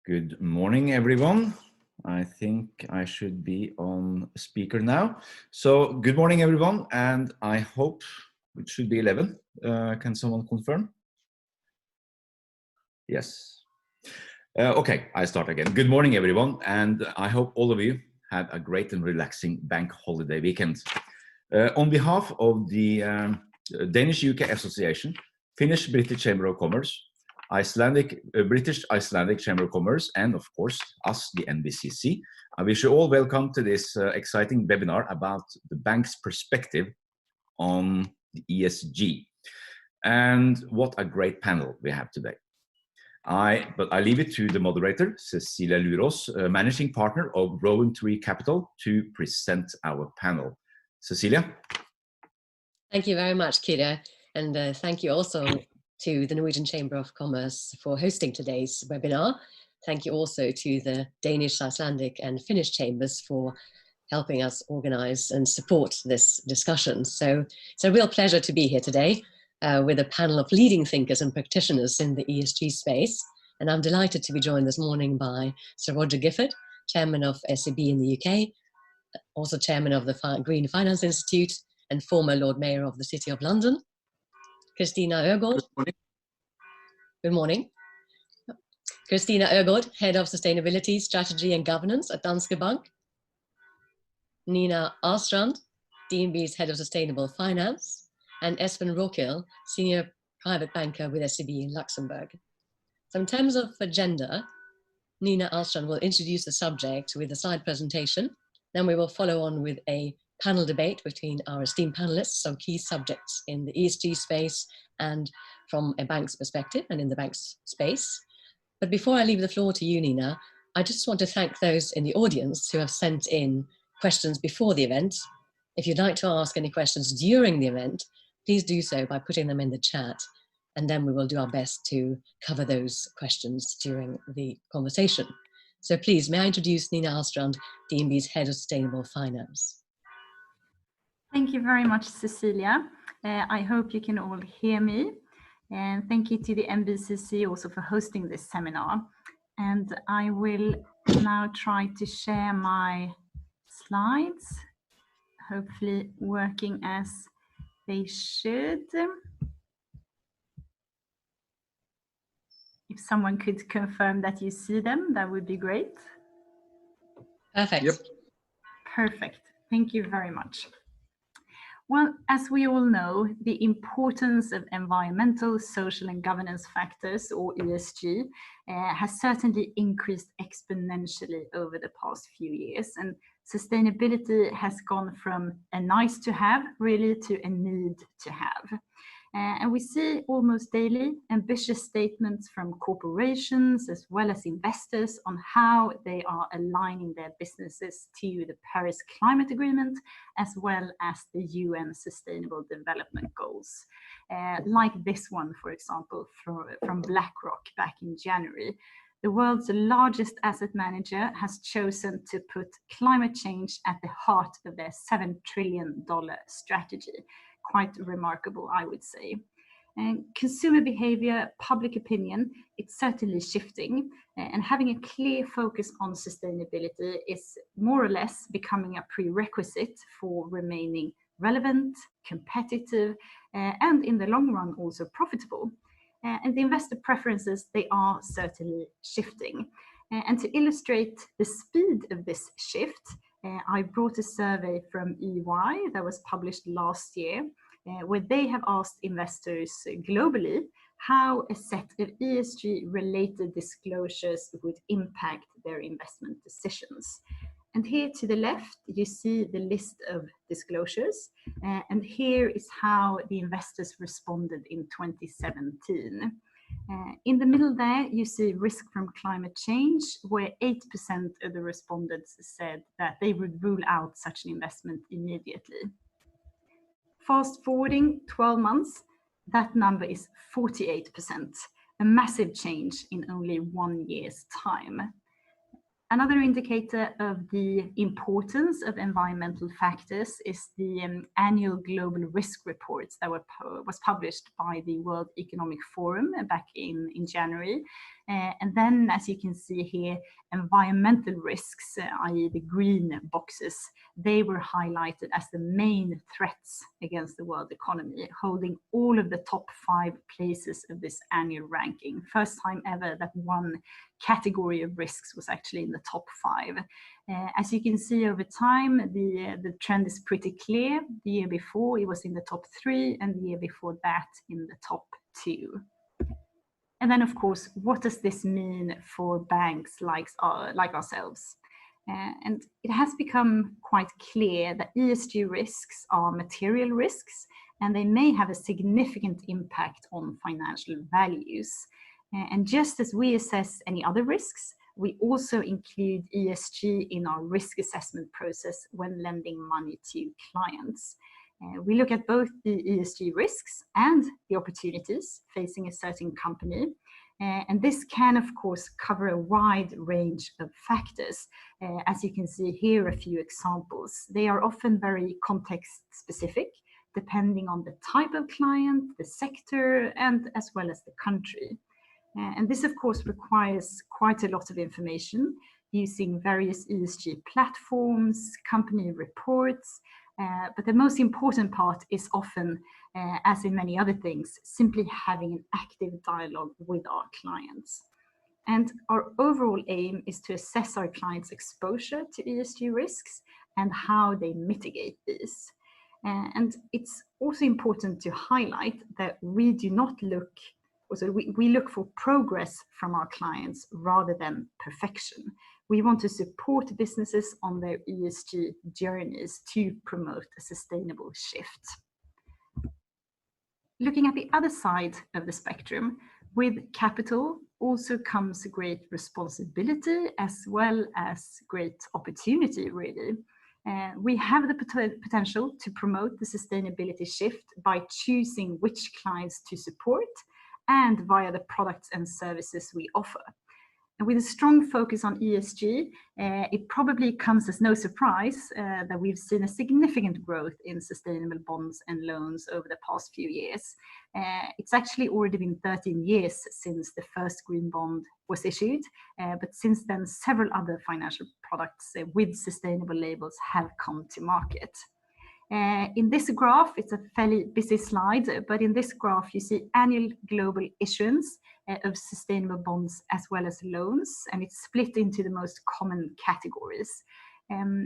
Good morning, everyone. I think I should be on speaker now. So good morning, everyone, and I hope it should be 11. Can someone confirm? Yes. Okay, I start again. Good morning, everyone, and I hope all of you had a great and relaxing bank holiday weekend. On behalf of the Danish-UK Association, Finnish-British Chamber of Commerce, British-Icelandic Chamber of Commerce, and of course, us, the NBCC, I wish you all welcome to this exciting webinar about the bank's perspective on the ESG. And what a great panel we have today. But I leave it to the moderator, Cecilia Luros, Managing Partner of Rowan Tree Capital, to present our panel. Cecilia? Thank you very much, Kira, and thank you also to the Norwegian Chamber of Commerce for hosting today's webinar. Thank you also to the Danish, Icelandic and Finnish chambers for helping us organize and support this discussion. So it's a real pleasure to be here today with a panel of leading thinkers and practitioners in the ESG space. And I'm delighted to be joined this morning by Sir Roger Gifford, Chairman of SEB in the UK, also Chairman of the Green Finance Institute and former Lord Mayor of the City of London, Kristina Øgaard. Good morning. Kristina Øgaard, Head of Sustainability, Strategy and Governance at Danske Bank. Nina Ahlstrand, DNB's Head of Sustainable Finance. And Espen Raakil, Senior Private Banker with SEB in Luxembourg. So in terms of agenda, Nina Ahlstrand will introduce the subject with a slide presentation. Then we will follow on with a panel debate between our esteemed panelists on key subjects in the ESG space and from a bank's perspective and in the bank's space. But before I leave the floor to you, Nina, I just want to thank those in the audience who have sent in questions before the event. If you'd like to ask any questions during the event, please do so by putting them in the chat, and then we will do our best to cover those questions during the conversation. So please, may I introduce Nina Ahlstrand, DNB's Head of Sustainable Finance. Thank you very much, Cecilia. I hope you can all hear me. And thank you to the NBCC also for hosting this seminar. And I will now try to share my slides, hopefully working as they should. If someone could confirm that you see them, that would be great. Perfect. Yep. Perfect. Thank you very much. Well, as we all know, the importance of environmental, social and governance factors, or ESG, has certainly increased exponentially over the past few years. And sustainability has gone from a nice to have, really, to a need to have. And we see almost daily ambitious statements from corporations as well as investors on how they are aligning their businesses to the Paris Climate Agreement as well as the UN Sustainable Development Goals. Like this one, for example, from BlackRock back in January. The world's largest asset manager has chosen to put climate change at the heart of their $7 trillion strategy. Quite remarkable, I would say. And consumer behavior, public opinion, it's certainly shifting, and having a clear focus on sustainability is more or less becoming a prerequisite for remaining relevant, competitive, and in the long run also profitable. And the investor preferences, they are certainly shifting. And to illustrate the speed of this shift, I brought a survey from EY that was published last year, where they have asked investors globally how a set of ESG-related disclosures would impact their investment decisions. And here to the left, you see the list of disclosures, and here is how the investors responded in 2017. In the middle there, you see risk from climate change, where 8% of the respondents said that they would rule out such an investment immediately. Fast forwarding 12 months, that number is 48%, a massive change in only 1 year's time. Another indicator of the importance of environmental factors is the annual global risk reports that was published by the World Economic Forum back in January. And then, as you can see here, environmental risks, i.e. the green boxes, they were highlighted as the main threats against the world economy, holding all of the top 5 places of this annual ranking. First time ever that one category of risks was actually in the top 5. As you can see over time, the trend is pretty clear. The year before it was in the top 3, and the year before that in the top 2. And then, of course, what does this mean for banks like ourselves? And it has become quite clear that ESG risks are material risks, and they may have a significant impact on financial values. And just as we assess any other risks, we also include ESG in our risk assessment process when lending money to clients. We look at both the ESG risks and the opportunities facing a certain company. And this can, of course, cover a wide range of factors. As you can see here, a few examples. They are often very context specific, depending on the type of client, the sector, and as well as the country. And this, of course, requires quite a lot of information using various ESG platforms, company reports, but the most important part is often, as in many other things, simply having an active dialogue with our clients. And our overall aim is to assess our clients' exposure to ESG risks and how they mitigate these. And it's also important to highlight that we do not look, so we look for progress from our clients rather than perfection. We want to support businesses on their ESG journeys to promote a sustainable shift. Looking at the other side of the spectrum, with capital also comes great responsibility as well as great opportunity, really. We have the potential to promote the sustainability shift by choosing which clients to support and via the products and services we offer. And with a strong focus on ESG, it probably comes as no surprise that we've seen a significant growth in sustainable bonds and loans over the past few years. It's actually already been 13 years since the first green bond was issued, but since then several other financial products with sustainable labels have come to market. In this graph, it's a fairly busy slide, but in this graph you see annual global issuance of sustainable bonds as well as loans, and it's split into the most common categories.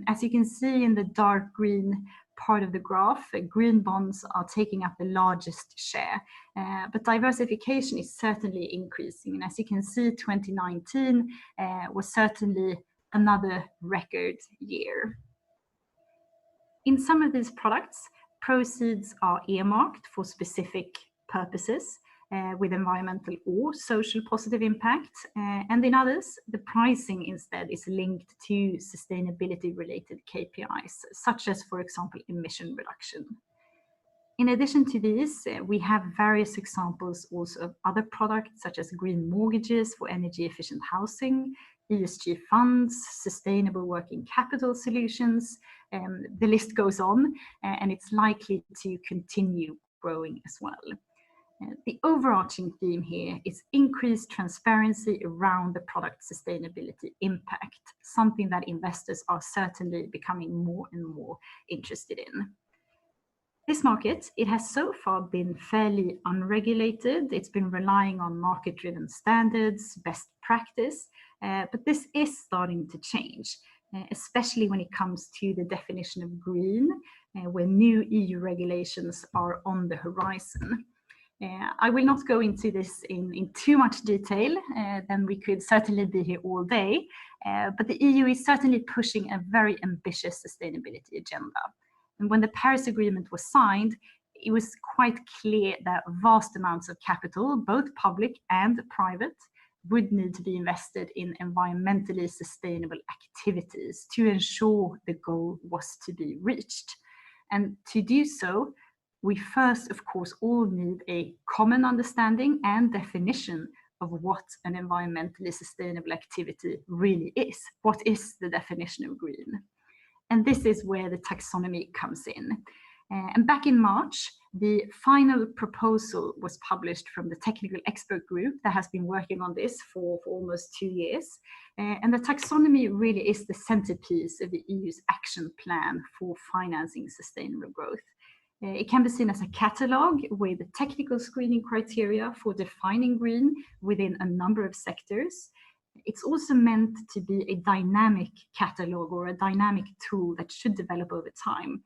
As you can see in the dark green part of the graph, green bonds are taking up the largest share, but diversification is certainly increasing. And as you can see, 2019 was certainly another record year. In some of these products, proceeds are earmarked for specific purposes with environmental or social positive impact, and in others, the pricing instead is linked to sustainability-related KPIs, such as, for example, emission reduction. In addition to these, we have various examples also of other products, such as green mortgages for energy-efficient housing, ESG funds, sustainable working capital solutions. The list goes on, and it's likely to continue growing as well. The overarching theme here is increased transparency around the product sustainability impact, something that investors are certainly becoming more and more interested in. This market, it has so far been fairly unregulated. It's been relying on market-driven standards, best practice, but this is starting to change, especially when it comes to the definition of green, where new EU regulations are on the horizon. I will not go into this in too much detail, then we could certainly be here all day, but the EU is certainly pushing a very ambitious sustainability agenda. And when the Paris Agreement was signed, it was quite clear that vast amounts of capital, both public and private, would need to be invested in environmentally sustainable activities to ensure the goal was to be reached. And to do so, we first, of course, all need a common understanding and definition of what an environmentally sustainable activity really is. What is the definition of green? And this is where the taxonomy comes in. And back in March, the final proposal was published from the technical expert group that has been working on this for almost 2 years. And the taxonomy really is the centerpiece of the EU's action plan for financing sustainable growth. It can be seen as a catalogue with technical screening criteria for defining green within a number of sectors. It's also meant to be a dynamic catalogue or a dynamic tool that should develop over time.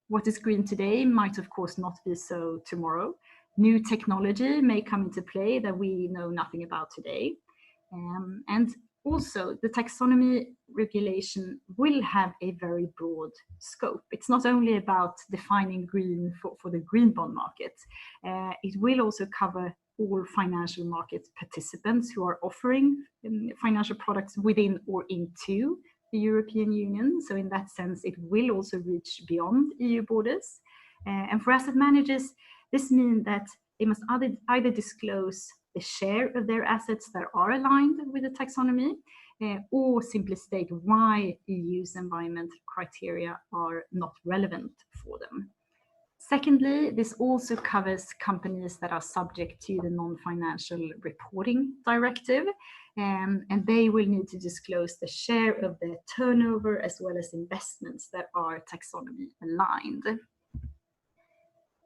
What is green today might, of course, not be so tomorrow. New technology may come into play that we know nothing about today. And also, the taxonomy regulation will have a very broad scope. It's not only about defining green for the green bond market. It will also cover all financial market participants who are offering financial products within or into the European Union. So in that sense, it will also reach beyond EU borders. And for asset managers, this means that they must either disclose the share of their assets that are aligned with the taxonomy, or simply state why EU's environmental criteria are not relevant for them. Secondly, this also covers companies that are subject to the non-financial reporting directive, and they will need to disclose the share of their turnover as well as investments that are taxonomy aligned.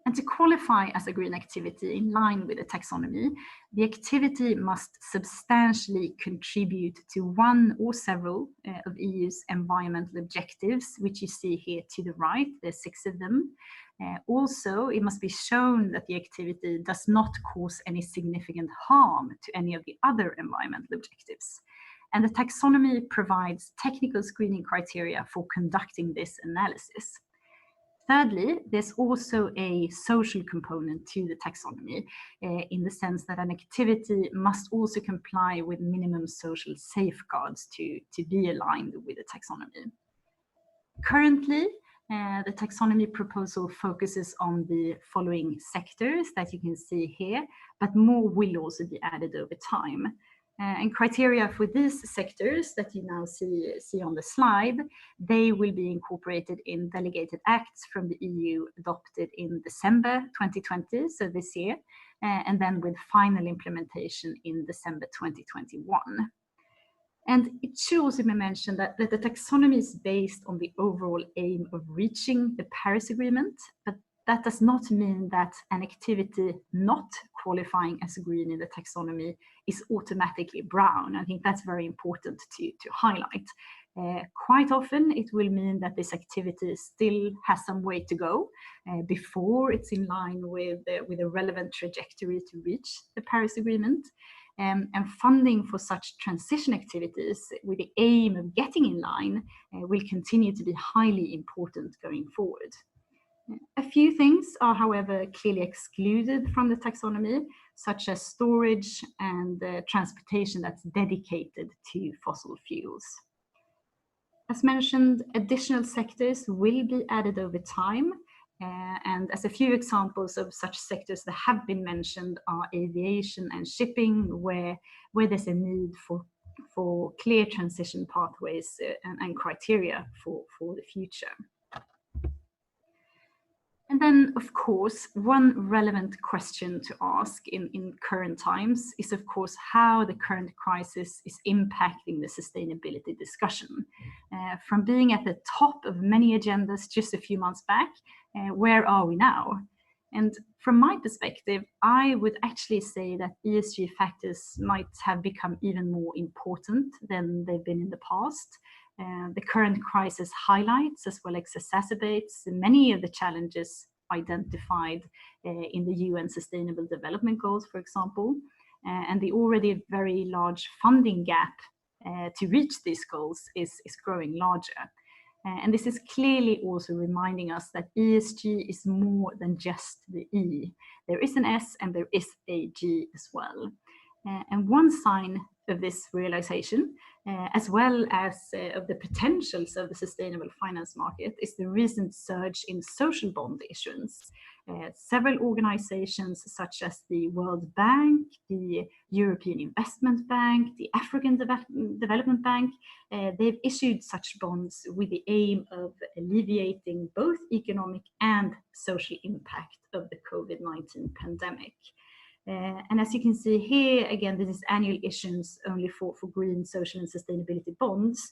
And to qualify as a green activity in line with the taxonomy, the activity must substantially contribute to one or several of EU's environmental objectives, which you see here to the right. There's 6 of them. Also, it must be shown that the activity does not cause any significant harm to any of the other environmental objectives. And the taxonomy provides technical screening criteria for conducting this analysis. Thirdly, there's also a social component to the taxonomy in the sense that an activity must also comply with minimum social safeguards to be aligned with the taxonomy. Currently, the taxonomy proposal focuses on the following sectors that you can see here, but more will also be added over time. And criteria for these sectors that you now see on the slide, they will be incorporated in delegated acts from the EU adopted in December 2020, so this year, and then with final implementation in December 2021. And it should also be mentioned that the taxonomy is based on the overall aim of reaching the Paris Agreement, but that does not mean that an activity not qualifying as green in the taxonomy is automatically brown. I think that's very important to highlight. Quite often, it will mean that this activity still has some way to go before it's in line with a relevant trajectory to reach the Paris Agreement. And funding for such transition activities with the aim of getting in line will continue to be highly important going forward. A few things are, however, clearly excluded from the taxonomy, such as storage and transportation that's dedicated to fossil fuels. As mentioned, additional sectors will be added over time. And as a few examples of such sectors that have been mentioned are aviation and shipping, where there's a need for clear transition pathways and criteria for the future. And then, of course, one relevant question to ask in current times is, of course, how the current crisis is impacting the sustainability discussion. From being at the top of many agendas just a few months back, where are we now? And from my perspective, I would actually say that ESG factors might have become even more important than they've been in the past. The current crisis highlights as well as exacerbates many of the challenges identified in the UN Sustainable Development Goals, for example, and the already very large funding gap to reach these goals is growing larger. And this is clearly also reminding us that ESG is more than just the E. There is an S and there is a G as well. And one sign of this realization, as well as of the potentials of the sustainable finance market, is the recent surge in social bond issuance. Several organizations such as the World Bank, the European Investment Bank, the African Development Bank, they've issued such bonds with the aim of alleviating both economic and social impact of the COVID-19 pandemic. And as you can see here, again, this is annual issuance only for green, social and sustainability bonds.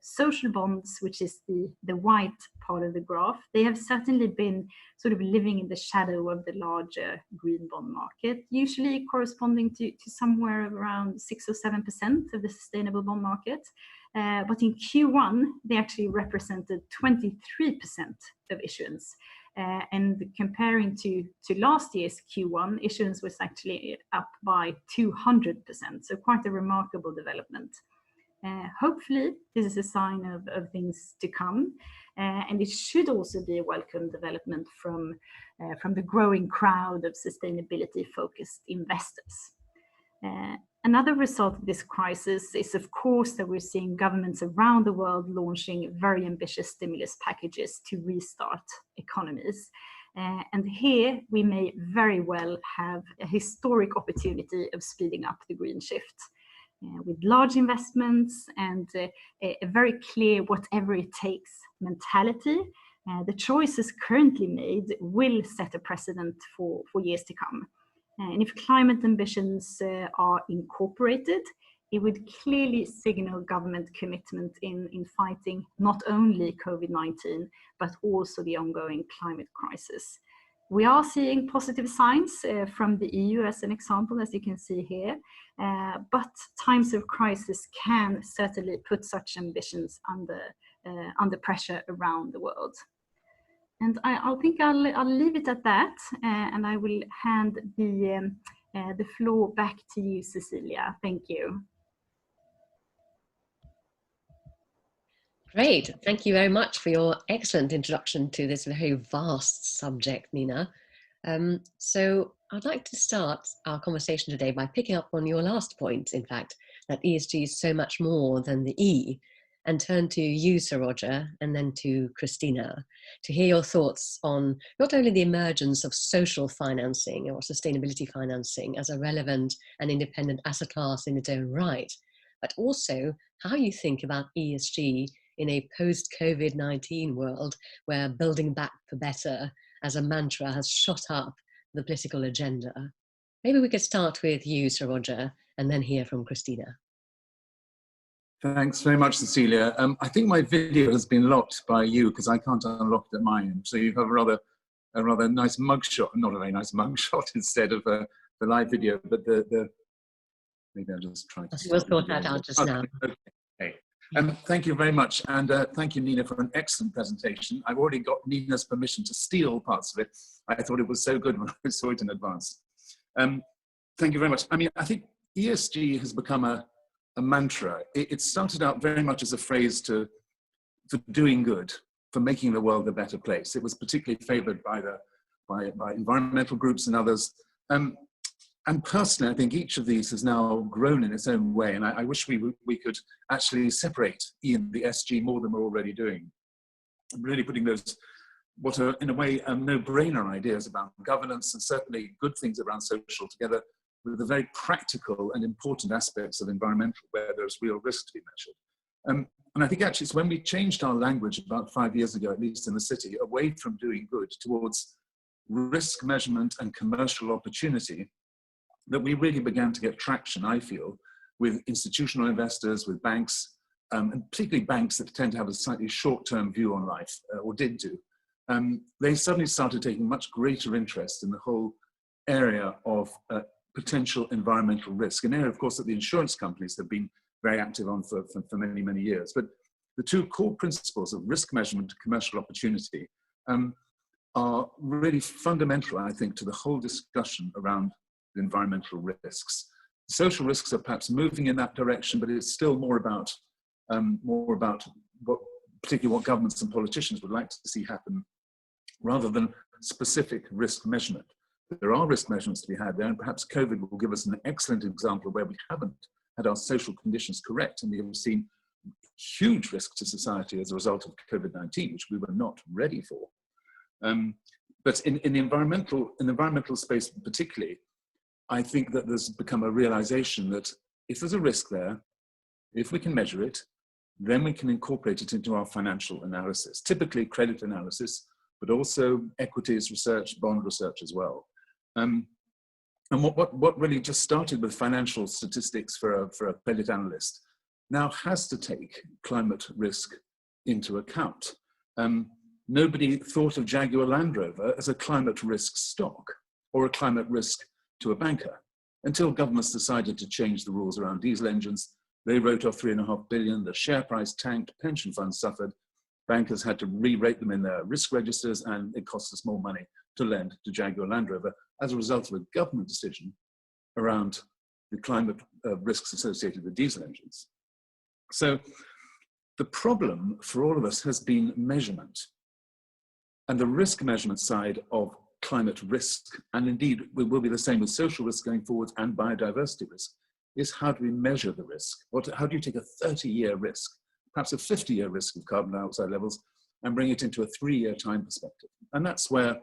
Social bonds, which is the white part of the graph, they have certainly been sort of living in the shadow of the larger green bond market, usually corresponding to somewhere around 6 or 7% of the sustainable bond market. But in Q1, they actually represented 23% of issuance. And comparing to last year's Q1, issuance was actually up by 200%, so quite a remarkable development. Hopefully, this is a sign of things to come, and it should also be a welcome development from the growing crowd of sustainability-focused investors. Another result of this crisis is, of course, that we're seeing governments around the world launching very ambitious stimulus packages to restart economies. And here we may very well have a historic opportunity of speeding up the green shift. With large investments and a very clear whatever it takes mentality, the choices currently made will set a precedent for years to come. And if climate ambitions are incorporated, it would clearly signal government commitment in fighting not only COVID-19, but also the ongoing climate crisis. We are seeing positive signs from the EU as an example, as you can see here, but times of crisis can certainly put such ambitions under pressure around the world. And I think I'll leave it at that, and I will hand the floor back to you, Cecilia. Thank you. Great. Thank you very much for your excellent introduction to this very vast subject, Nina. So I'd like to start our conversation today by picking up on your last point, in fact, that ESG is so much more than the E, and turn to you, Sir Roger, and then to Kristina, to hear your thoughts on not only the emergence of social financing or sustainability financing as a relevant and independent asset class in its own right, but also how you think about ESG in a post-COVID-19 world where building back for better as a mantra has shot up the political agenda. Maybe we could start with you, Sir Roger, and then hear from Kristina. Thanks very much, Cecilia. I think my video has been locked by you because I can't unlock it at my end. So you have a rather nice mugshot, not a very nice mugshot instead of the live video, but maybe I'll just try to. We'll sort that out just now. Okay. Thank you very much, and thank you, Nina, for an excellent presentation. I've already got Nina's permission to steal parts of it. I thought it was so good when I saw it in advance. Thank you very much. I mean, I think ESG has become a mantra. It started out very much as a phrase for doing good, for making the world a better place. It was particularly favored by environmental groups and others. And personally, I think each of these has now grown in its own way. And I wish we could actually separate E and the SG more than we're already doing. Really putting those, what are in a way no-brainer ideas about governance and certainly good things around social together with the very practical and important aspects of environmental where there's real risk to be measured. And I think actually it's when we changed our language about 5 years ago, at least in the city, away from doing good towards risk measurement and commercial opportunity, that we really began to get traction, I feel, with institutional investors, with banks, and particularly banks that tend to have a slightly short-term view on life, or did do. They suddenly started taking much greater interest in the whole area of potential environmental risk, an area, of course, that the insurance companies have been very active on for many, many years. But the two core principles of risk measurement and commercial opportunity are really fundamental, I think, to the whole discussion around environmental risks. Social risks are perhaps moving in that direction, but it's still more about particularly what governments and politicians would like to see happen, rather than specific risk measurement. there are risk measurements to be had there, and perhaps COVID will give us an excellent example of where we haven't had our social conditions correct, and we have seen huge risk to society as a result of COVID-19, which we were not ready for. But in the environmental space particularly, I think that there's become a realization that if there's a risk there, if we can measure it, then we can incorporate it into our financial analysis, typically credit analysis, but also equities research, bond research as well. And what really just started with financial statistics for a credit analyst now has to take climate risk into account. Nobody thought of Jaguar Land Rover as a climate risk stock or a climate risk to a banker until governments decided to change the rules around diesel engines. They wrote off $3.5 billion, the share price tanked, pension funds suffered, bankers had to re-rate them in their risk registers, and it cost us more money to lend to Jaguar Land Rover as a result of a government decision around the climate risks associated with diesel engines. So the problem for all of us has been measurement. And the risk measurement side of climate risk, and indeed it will be the same with social risk going forward and biodiversity risk, is how do we measure the risk? How do you take a 30-year risk, perhaps a 50-year risk of carbon dioxide levels, and bring it into a 3-year time perspective? And that's where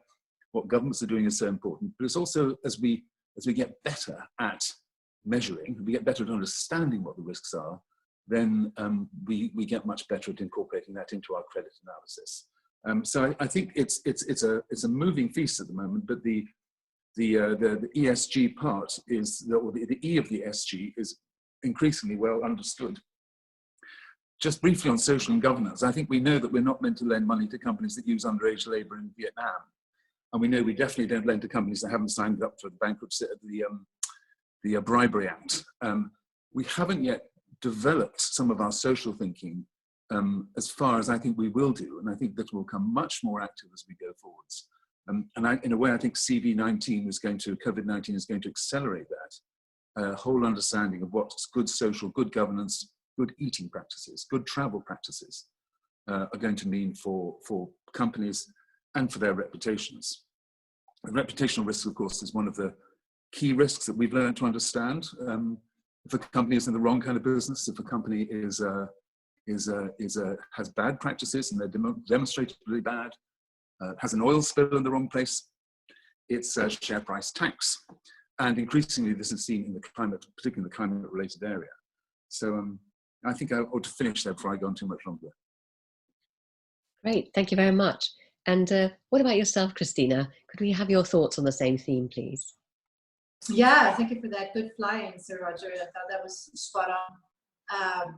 what governments are doing is so important. But it's also as we get better at measuring, we get better at understanding what the risks are, then we get much better at incorporating that into our credit analysis. So I think it's a moving feast at the moment, but the ESG part is, or the E of the SG is increasingly well understood. Just briefly on social and governance, I think we know that we're not meant to lend money to companies that use underage labor in Vietnam. And we know we definitely don't lend to companies that haven't signed up for the bankruptcy, the Bribery Act. We haven't yet developed some of our social thinking as far as I think we will do, and I think that will become much more active as we go forwards. In a way, I think COVID-19 is going to accelerate that whole understanding of what's good social, good governance, good eating practices, good travel practices are going to mean for companies and for their reputations. And reputational risk, of course, is one of the key risks that we've learned to understand. If a company is in the wrong kind of business, if a company has bad practices and they're demonstrably bad, has an oil spill in the wrong place, it's a share price tax. And increasingly this is seen in the climate, particularly in the climate related area. So I think I ought to finish there before I go on too much longer. Great, thank you very much. And what about yourself, Kristina? Could we have your thoughts on the same theme, please? Yeah, thank you for that. Good flying, Sir Roger. I thought that was spot on.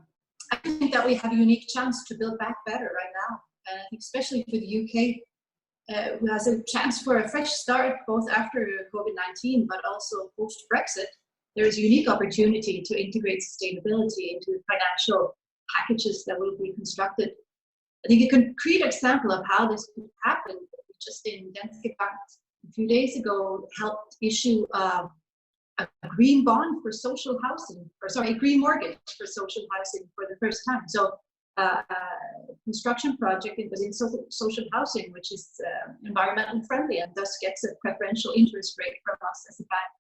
I think that we have a unique chance to build back better right now. And I think especially for the UK, who has a chance for a fresh start, both after COVID-19, but also post-Brexit. There is a unique opportunity to integrate sustainability into the financial packages that will be constructed. I think a concrete example of how this could happen, just in Danske Bank a few days ago, helped issue a green bond for social housing, a green mortgage for social housing for the first time. So a construction project within social housing, which is environmentally friendly and thus gets a preferential interest rate from us as a bank.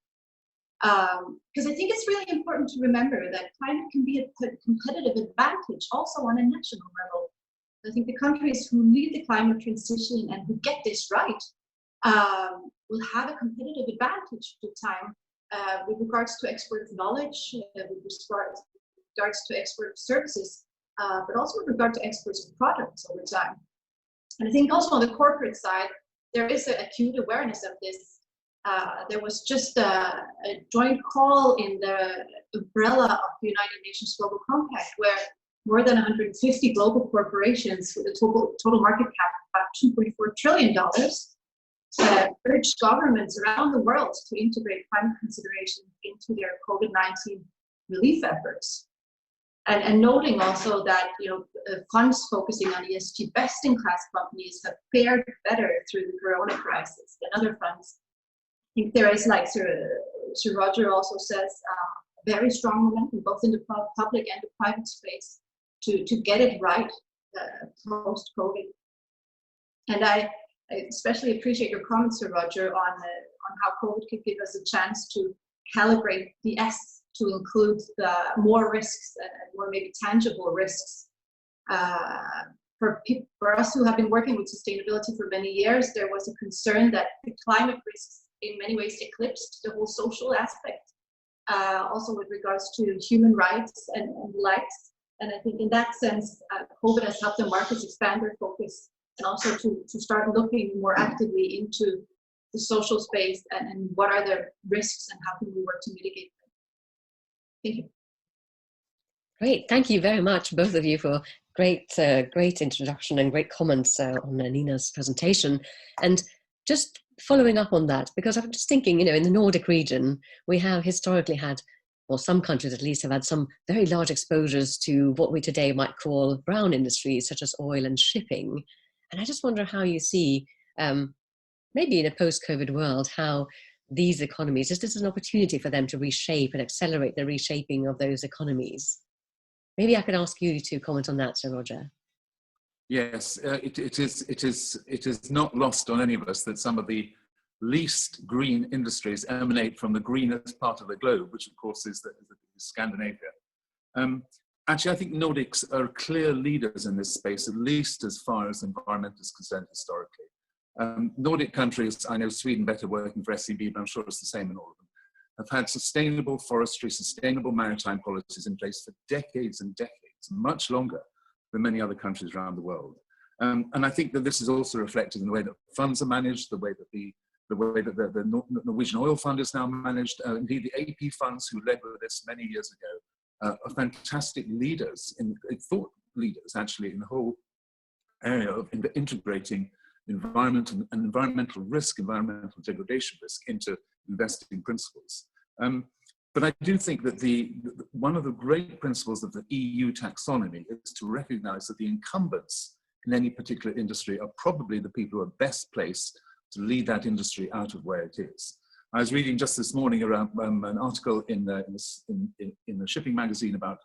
Because I think it's really important to remember that climate can be a competitive advantage also on a national level. I think the countries who lead the climate transition and who get this right will have a competitive advantage with time with regards to expert knowledge, with regards to expert services, but also with regard to experts products over time. And I think also on the corporate side, there is an acute awareness of this. There was just a joint call in the umbrella of the United Nations Global Compact, where more than 150 global corporations with a total market cap of about $2.4 trillion urged governments around the world to integrate climate considerations into their COVID-19 relief efforts. And noting also that funds focusing on ESG best-in-class companies have fared better through the corona crisis than other funds. I think there is, like Sir Roger also says, very strong momentum both in the public and the private space to get it right post-COVID. And I especially appreciate your comments, Sir Roger, on how COVID could give us a chance to calibrate the S to include the more risks and more maybe tangible risks. For us who have been working with sustainability for many years, there was a concern that the climate risks in many ways eclipsed the whole social aspect, also with regards to human rights and the likes. And I think in that sense, COVID has helped the markets expand their focus and also to start looking more actively into the social space and what are the risks and how can we work to mitigate them. Thank you. Great, thank you very much, both of you, for great introduction and great comments on Nina's presentation. And just following up on that, because I'm just thinking, in the Nordic region, we have historically had, or some countries at least have had some very large exposures to what we today might call brown industries, such as oil and shipping. And I just wonder how you see, maybe in a post-COVID world, how these economies, is this an opportunity for them to reshape and accelerate the reshaping of those economies? Maybe I could ask you to comment on that, Sir Roger. Yes, it is not lost on any of us that some of the least green industries emanate from the greenest part of the globe, which of course is Scandinavia. Actually, I think Nordics are clear leaders in this space, at least as far as environment is concerned historically. Nordic countries, I know Sweden better working for SEB, but I'm sure it's the same in all of them, have had sustainable forestry, sustainable maritime policies in place for decades and decades, much longer than many other countries around the world. And I think that this is also reflected in the way that funds are managed, the way that the Norwegian Oil Fund is now managed. Indeed, the AP funds who led with this many years ago are fantastic leaders, thought leaders actually, in the whole area of integrating environment and environmental risk, environmental degradation risk into investing principles. But I do think that one of the great principles of the EU Taxonomy is to recognize that the incumbents in any particular industry are probably the people who are best placed to lead that industry out of where it is. I was reading just this morning around an article in the shipping magazine about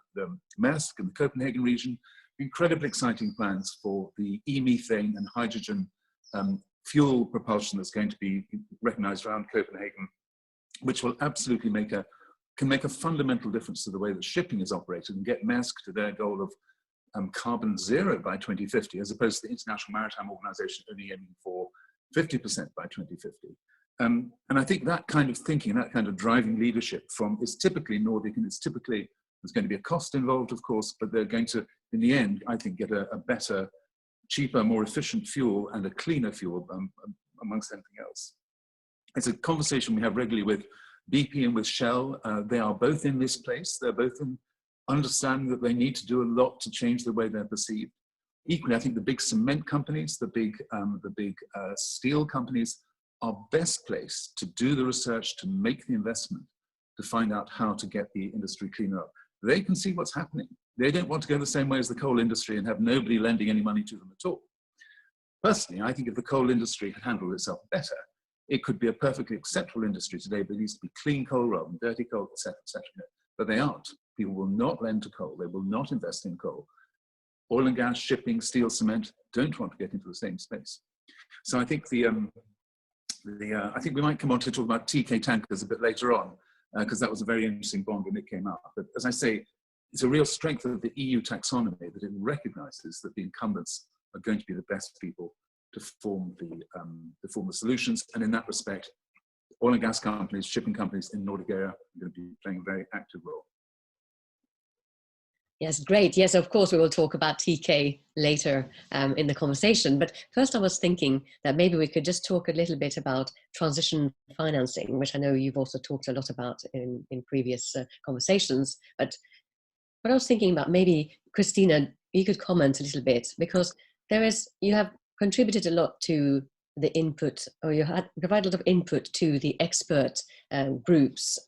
Maersk in the Copenhagen region, incredibly exciting plans for the e-methane and hydrogen fuel propulsion that's going to be recognized around Copenhagen, which will absolutely can make a fundamental difference to the way that shipping is operated and get Maersk to their goal of carbon zero by 2050, as opposed to the International Maritime Organization only aiming for 50% by 2050. And I think that kind of thinking, that kind of driving leadership is typically Nordic, and there's going to be a cost involved, of course, but they're going to, in the end, I think, get a better, cheaper, more efficient fuel and a cleaner fuel amongst anything else. It's a conversation we have regularly with BP and with Shell. They are both in this place. They're both in understanding that they need to do a lot to change the way they're perceived. Equally, I think the big cement companies, the big steel companies are best placed to do the research, to make the investment, to find out how to get the industry cleaner up. They can see what's happening. They don't want to go the same way as the coal industry and have nobody lending any money to them at all. Personally, I think if the coal industry had handled itself better, it could be a perfectly acceptable industry today, but it needs to be clean coal rather than dirty coal, etc., etc. But they aren't. People will not lend to coal. They will not invest in coal. Oil and gas, shipping, steel, cement don't want to get into the same space. So I think I think we might come on to talk about TK tankers a bit later on, because that was a very interesting bond when it came out. But as I say, it's a real strength of the EU taxonomy that it recognizes that the incumbents are going to be the best people to form the solutions. And in that respect, oil and gas companies, shipping companies in the Nordic area are going to be playing a very active role. Yes, great. Yes, of course, we will talk about TK later in the conversation. But first I was thinking that maybe we could just talk a little bit about transition financing, which I know you've also talked a lot about in previous conversations. But what I was thinking about, maybe, Kristina, you could comment a little bit, because you have contributed a lot to the input, or you had provided a lot of input to the expert groups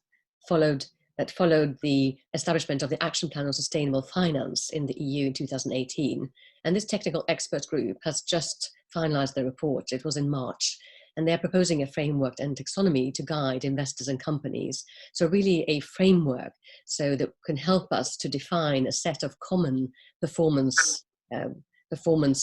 that followed the establishment of the Action Plan on Sustainable Finance in the EU in 2018. And this technical experts group has just finalized their report. It was in March. And they're proposing a framework and taxonomy to guide investors and companies. So really a framework so that can help us to define a set of common performance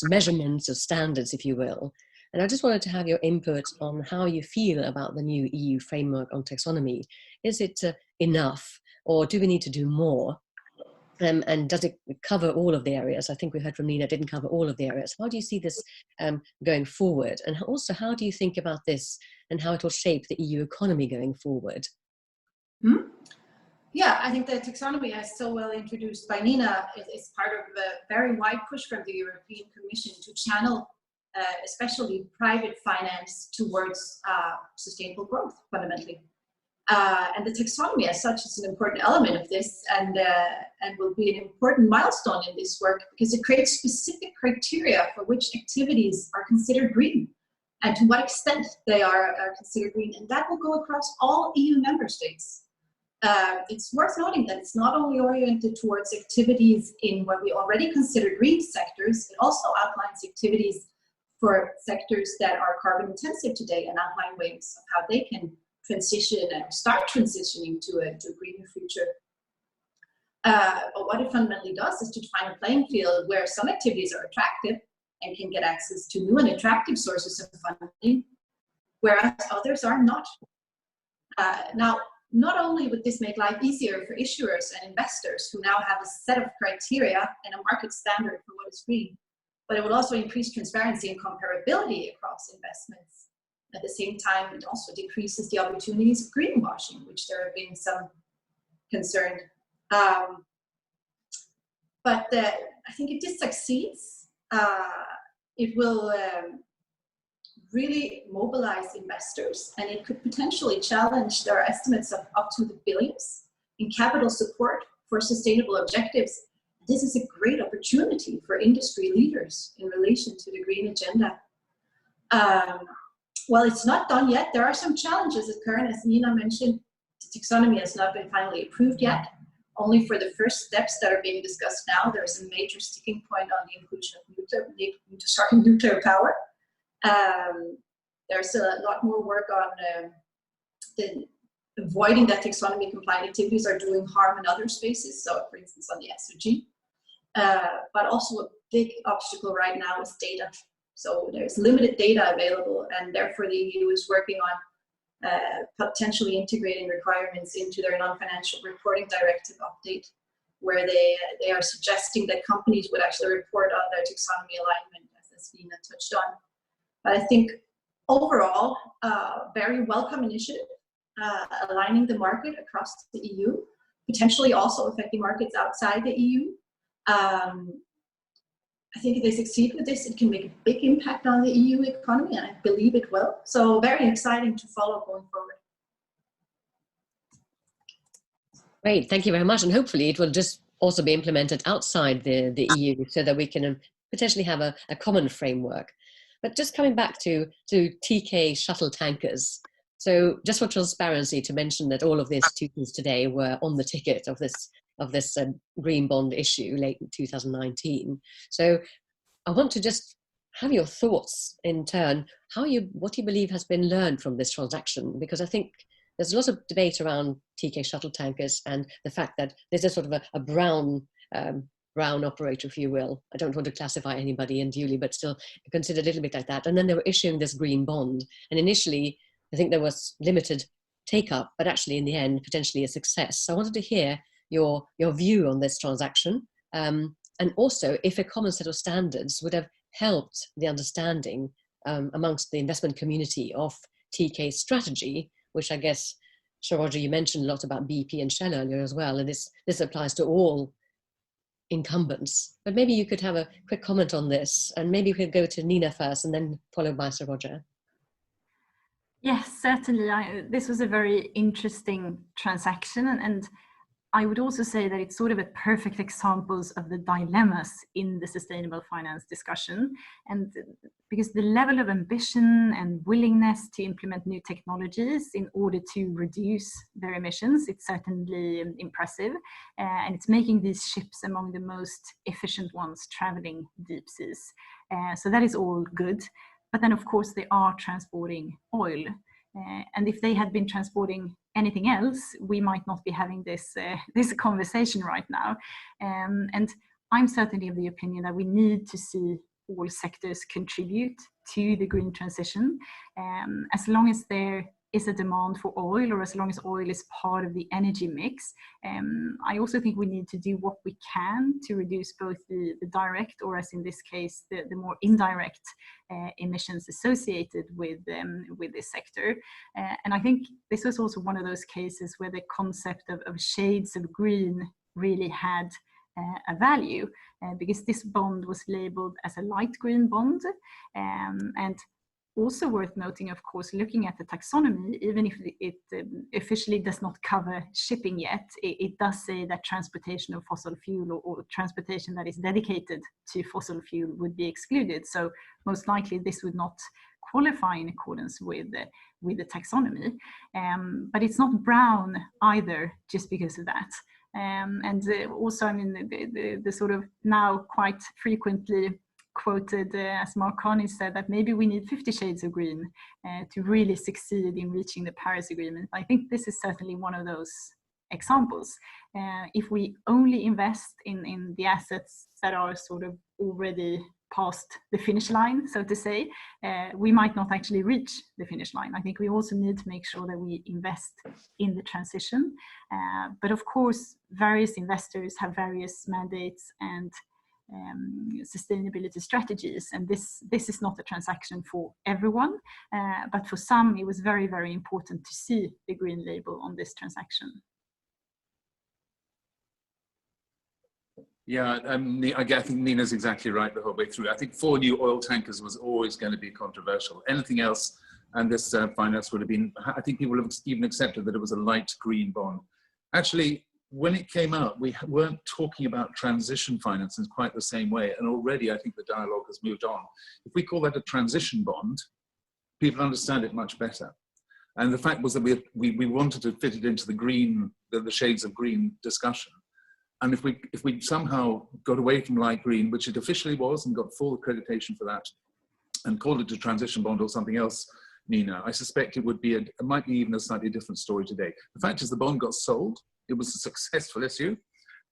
measurements or standards, if you will, And I just wanted to have your input on how you feel about the new EU framework on taxonomy. Is it enough, or do we need to do more? And does it cover all of the areas? I think we heard from Nina, it didn't cover all of the areas. How do you see this going forward? And also, how do you think about this and how it will shape the EU economy going forward? Yeah, I think the taxonomy, as so well introduced by Nina, is part of a very wide push from the European Commission to channel especially private finance towards sustainable growth, fundamentally. And the taxonomy as such is an important element of this, and will be an important milestone in this work because it creates specific criteria for which activities are considered green and to what extent they are considered green. And that will go across all EU member states. It's worth noting that it's not only oriented towards activities in what we already consider green sectors, it also outlines activities for sectors that are carbon intensive today and outline ways of how they can transition and start transitioning to a greener future. But what it fundamentally does is to define a playing field where some activities are attractive and can get access to new and attractive sources of funding, whereas others are not. Now, not only would this make life easier for issuers and investors who now have a set of criteria and a market standard for what is green, but it will also increase transparency and comparability across investments. At the same time, it also decreases the opportunities of greenwashing, which there have been some concern. But I think if this succeeds, it will really mobilize investors, and it could potentially challenge their estimates of up to the billions in capital support for sustainable objectives. This is a great opportunity for industry leaders in relation to the green agenda. Well, it's not done yet. There are some challenges occurring. As Nina mentioned, the taxonomy has not been finally approved yet. Only for the first steps that are being discussed now, there is a major sticking point on the inclusion of nuclear power. There's a lot more work on avoiding that taxonomy compliant activities are doing harm in other spaces. So, for instance, on the SOG. But also a big obstacle right now is data. So there's limited data available, and therefore the EU is working on potentially integrating requirements into their non-financial reporting directive update, where they are suggesting that companies would actually report on their taxonomy alignment, as Nina touched on. But I think overall, very welcome initiative, aligning the market across the EU, potentially also affecting markets outside the EU. I think if they succeed with this, it can make a big impact on the EU economy, and I believe it will. So very exciting to follow going forward. Great, thank you very much. And hopefully it will just also be implemented outside the EU so that we can potentially have a common framework. But just coming back to TK shuttle tankers. So just for transparency, to mention that all of the institutions today were on the ticket of this green bond issue late in 2019. So I want to just have your thoughts in turn, what you believe has been learned from this transaction, because I think there's a lot of debate around TK shuttle tankers and the fact that there's a sort of a brown operator, if you will. I don't want to classify anybody unduly, but still consider a little bit like that. And then they were issuing this green bond. And initially, I think there was limited take-up, but actually in the end, potentially a success. So I wanted to hear your view on this transaction, and also if a common set of standards would have helped the understanding amongst the investment community of TK's strategy, which I guess, Sir Roger, you mentioned a lot about BP and Shell earlier as well, and this applies to all incumbents. But maybe you could have a quick comment on this, and maybe we could go to Nina first and then followed by Sir Roger. Yes, certainly. This was a very interesting transaction, and I would also say that it's sort of a perfect examples of the dilemmas in the sustainable finance discussion. And because the level of ambition and willingness to implement new technologies in order to reduce their emissions, it's certainly impressive. And it's making these ships among the most efficient ones traveling deep seas. So that is all good. But then, of course, they are transporting oil. And if they had been transporting anything else, we might not be having this conversation right now. And I'm certainly of the opinion that we need to see all sectors contribute to the green transition. As long as there is a demand for oil, or as long as oil is part of the energy mix, I also think we need to do what we can to reduce both the direct, or as in this case, the more indirect emissions associated with this sector. And I think this was also one of those cases where the concept of shades of green really had a value, because this bond was labeled as a light green bond. And also worth noting, of course, looking at the taxonomy, even if it officially does not cover shipping yet, it does say that transportation of fossil fuel, or transportation that is dedicated to fossil fuel, would be excluded. So most likely this would not qualify in accordance with the taxonomy. But it's not brown either, just because of that. Also, I mean, the sort of now quite frequently quoted, as Mark Carney said, that maybe we need 50 shades of green to really succeed in reaching the Paris Agreement. I think this is certainly one of those examples. If we only invest in the assets that are sort of already past the finish line, so to say, we might not actually reach the finish line. I think we also need to make sure that we invest in the transition. But of course, various investors have various mandates and sustainability strategies, and this is not a transaction for everyone, but for some it was very, very important to see the green label on this transaction. Yeah, I think Nina's exactly right the whole way through. I think 4 new oil tankers was always going to be controversial. Anything else, and this finance would have been, I think people have even accepted that it was a light green bond. Actually, when it came out, we weren't talking about transition finance in quite the same way. And already I think the dialogue has moved on. If we call that a transition bond, people understand it much better. And the fact was that we wanted to fit it into the green, the shades of green discussion. And if we somehow got away from light green, which it officially was, and got full accreditation for that, and called it a transition bond or something else, Nina, I suspect it would be it might be even a slightly different story today. The fact is the bond got sold. It was a successful issue.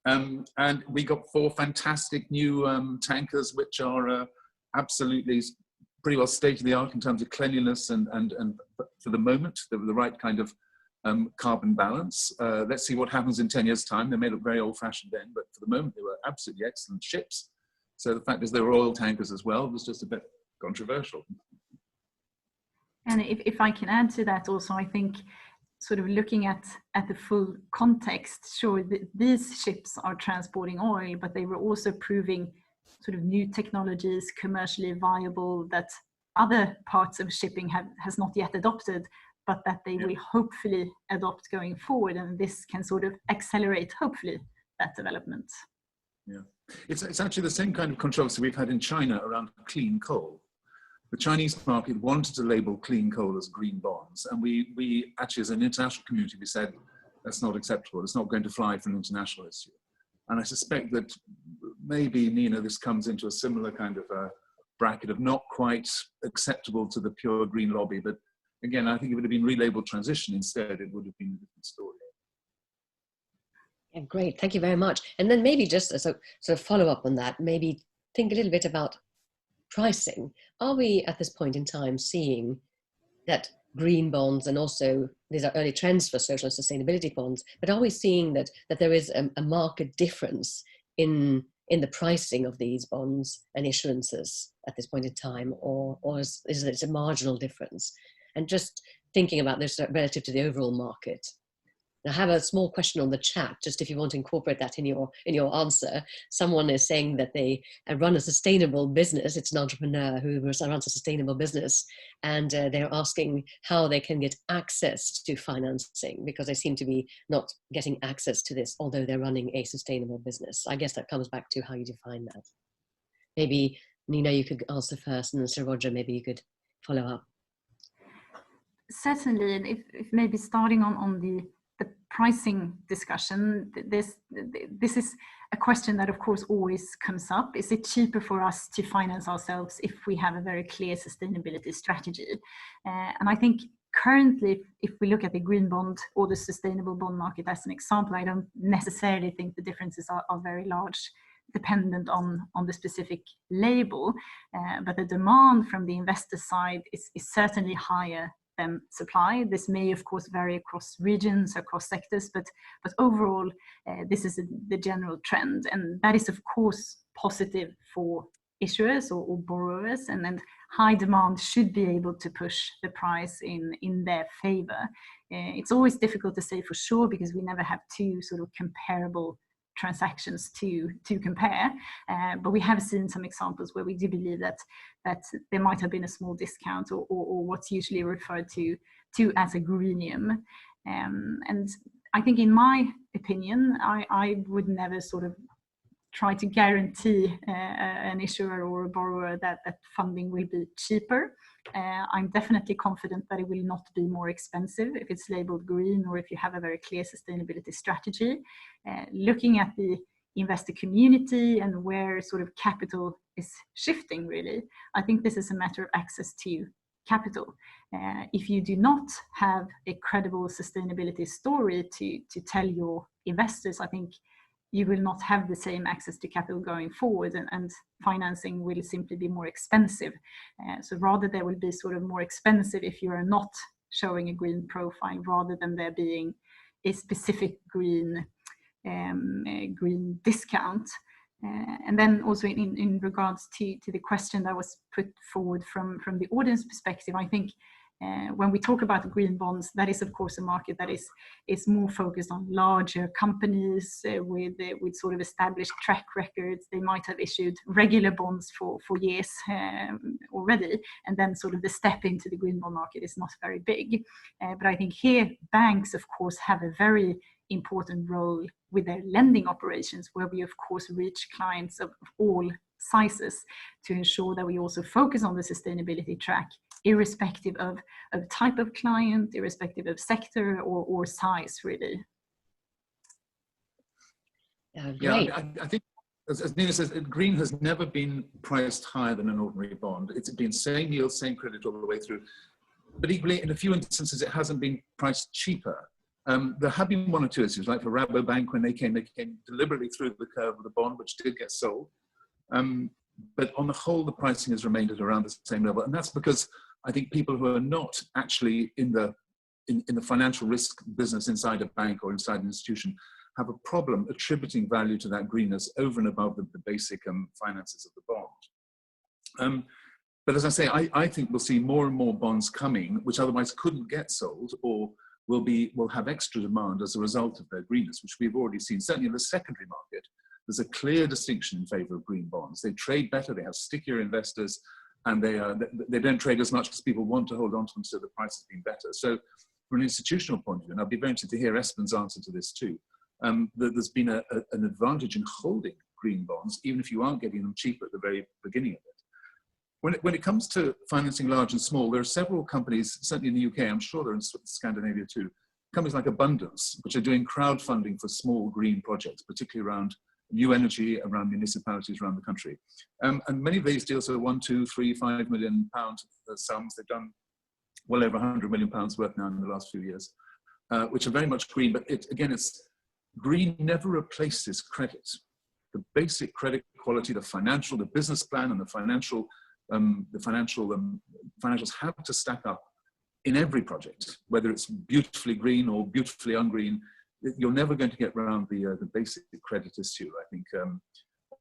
And we got 4 fantastic new tankers, which are absolutely pretty well state-of-the-art in terms of cleanliness and for the moment, the right kind of carbon balance. Let's see what happens in 10 years' time. They may look very old-fashioned then, but for the moment, they were absolutely excellent ships. So the fact is they were oil tankers as well was just a bit controversial. And if I can add to that also, I think sort of looking at the full context, sure, these ships are transporting oil, but they were also proving sort of new technologies commercially viable that other parts of shipping has not yet adopted, but that they will hopefully adopt going forward. And this can sort of accelerate, hopefully, that development. Yeah, it's actually the same kind of controversy we've had in China around clean coal. The Chinese market wanted to label clean coal as green bonds. And we actually, as an international community, we said, that's not acceptable. It's not going to fly for an international issue. And I suspect that maybe, Nina, this comes into a similar kind of bracket of not quite acceptable to the pure green lobby. But again, I think if it would have been relabeled transition instead, it would have been a different story. Yeah, great. Thank you very much. And then maybe just as a sort of follow up on that, maybe think a little bit about pricing. Are we at this point in time seeing that green bonds, and also these are early trends for social and sustainability bonds, but are we seeing that there is a market difference in the pricing of these bonds and issuances at this point in time, or is it a marginal difference? And just thinking about this relative to the overall market. I have a small question on the chat, just if you want to incorporate that in your answer. Someone is saying that they run a sustainable business. It's an entrepreneur who runs a sustainable business, and they're asking how they can get access to financing, because they seem to be not getting access to this, although they're running a sustainable business. I guess that comes back to how you define that. Maybe, Nina, you could answer first, and then Sir Roger, maybe you could follow up. Certainly, and if maybe starting on the pricing discussion, this is a question that of course always comes up. Is it cheaper for us to finance ourselves if we have a very clear sustainability strategy? And I think currently, if we look at the green bond or the sustainable bond market as an example, I don't necessarily think the differences are very large dependent on the specific label, but the demand from the investor side is certainly higher than supply. This may of course vary across regions, across sectors, but overall this is the general trend, and that is of course positive for issuers or borrowers, and then high demand should be able to push the price in their favor. It's always difficult to say for sure because we never have two sort of comparable transactions to compare, but we have seen some examples where we do believe that there might have been a small discount or what's usually referred to as a greenium. And I think in my opinion, I would never sort of try to guarantee an issuer or a borrower that funding will be cheaper. I'm definitely confident that it will not be more expensive if it's labeled green or if you have a very clear sustainability strategy. Looking at the investor community and where sort of capital is shifting really, I think this is a matter of access to capital. If you do not have a credible sustainability story to tell your investors, I think you will not have the same access to capital going forward, and financing will simply be more expensive. So rather there will be sort of more expensive if you are not showing a green profile rather than there being a specific green discount. And then also in regards to the question that was put forward from the audience perspective, I think when we talk about green bonds, that is of course a market that is more focused on larger companies with sort of established track records. They might have issued regular bonds for years already, and then sort of the step into the green bond market is not very big. But I think here banks of course have a very important role with their lending operations, where we of course reach clients of all sizes to ensure that we also focus on the sustainability track, irrespective of type of client, irrespective of sector or size really. Great. Yeah, I think as Nina says, green has never been priced higher than an ordinary bond. It's been same yield, same credit all the way through. But equally, in a few instances, it hasn't been priced cheaper. There have been one or two issues, like for Rabobank, when they came deliberately through the curve of the bond, which did get sold. But on the whole, the pricing has remained at around the same level. And that's because I think people who are not actually in the financial risk business inside a bank or inside an institution have a problem attributing value to that greenness over and above the basic finances of the bond. But as I say, I think we'll see more and more bonds coming, which otherwise couldn't get sold or will have extra demand as a result of their greenness, which we've already seen. Certainly in the secondary market, there's a clear distinction in favor of green bonds. They trade better, they have stickier investors, and they don't trade as much because people want to hold on to them, so the price has been better. So from an institutional point of view, and I'll be very interested to hear Espen's answer to this too, there's been an advantage in holding green bonds, even if you aren't getting them cheaper at the very beginning of it. When it comes to financing large and small, there are several companies, certainly in the UK, I'm sure they're in Scandinavia too, companies like Abundance, which are doing crowdfunding for small green projects, particularly around new energy, around municipalities around the country. And many of these deals are 1, 2, 3, 5 million pound sums. They've done well over 100 million pounds worth now in the last few years, which are very much green. But it's green never replaces credit. The basic credit quality, the business plan, and the financials have to stack up in every project, whether it's beautifully green or beautifully ungreen. You're never going to get around the basic credit issue, I think,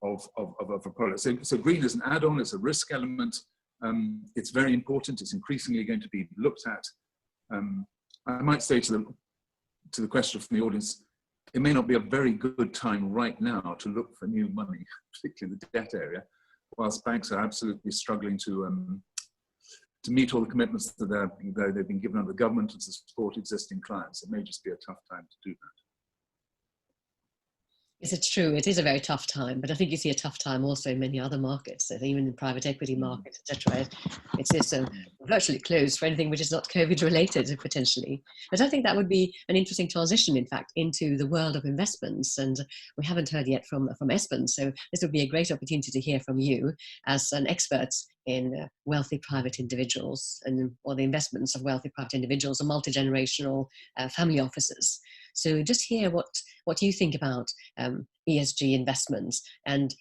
of a product. So green is an add-on, it's a risk element. It's very important. It's increasingly going to be looked at. I might say to the question from the audience, it may not be a very good time right now to look for new money, particularly in the debt area, whilst banks are absolutely struggling to meet all the commitments that they've been given under the government and to support existing clients. It may just be a tough time to do that. Yes, it's true. It is a very tough time, but I think you see a tough time also in many other markets, even in private equity markets, etc. It's just virtually closed for anything which is not COVID related, potentially. But I think that would be an interesting transition, in fact, into the world of investments. And we haven't heard yet from Espen, so this would be a great opportunity to hear from you as an expert in wealthy private individuals or the investments of wealthy private individuals and multi-generational family offices. So just hear what you think about ESG investments, and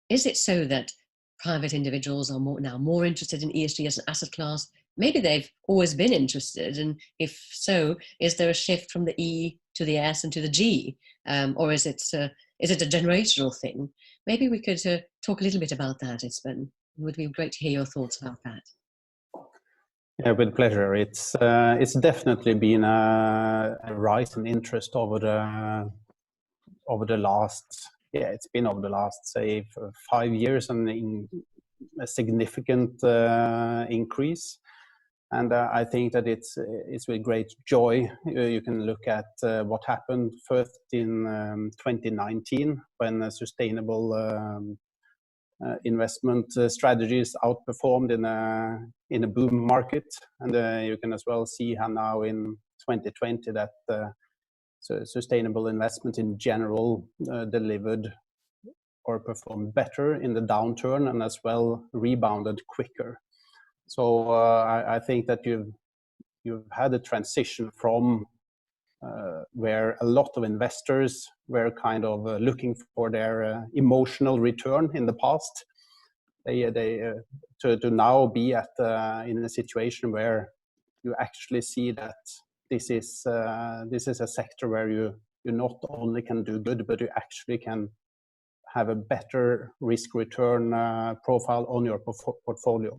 is it so that private individuals are now more interested in ESG as an asset class? Maybe they've always been interested, and if so, is there a shift from the E to the S and to the G, or is it a generational thing? Maybe we could talk a little bit about that, Espen. It would be great to hear your thoughts about that. Yeah, with pleasure. It's definitely been a rise in interest over the last, it's been over the last, say, 5 years, and a significant increase. And I think that it's with great joy you can look at what happened first in 2019, when sustainable investment strategies outperformed in a boom market, and you can as well see how now in 2020 that sustainable investment in general delivered or performed better in the downturn, and as well rebounded quicker. So I think that you've had a transition from where a lot of investors were kind of looking for their emotional return in the past. To now be in a situation where you actually see that this is a sector where you not only can do good, but you actually can have a better risk return profile on your portfolio.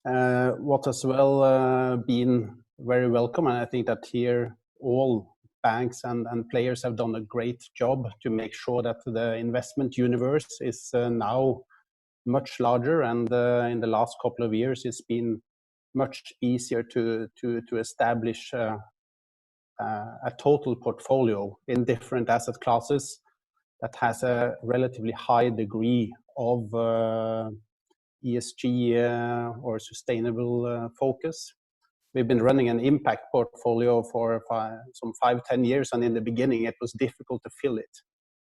What has well been very welcome, and I think that here all banks and players have done a great job to make sure that the investment universe is now much larger, and in the last couple of years it's been much easier to establish a total portfolio in different asset classes that has a relatively high degree of ESG or sustainable focus. We've been running an impact portfolio for some 5-10 years, and in the beginning it was difficult to fill it.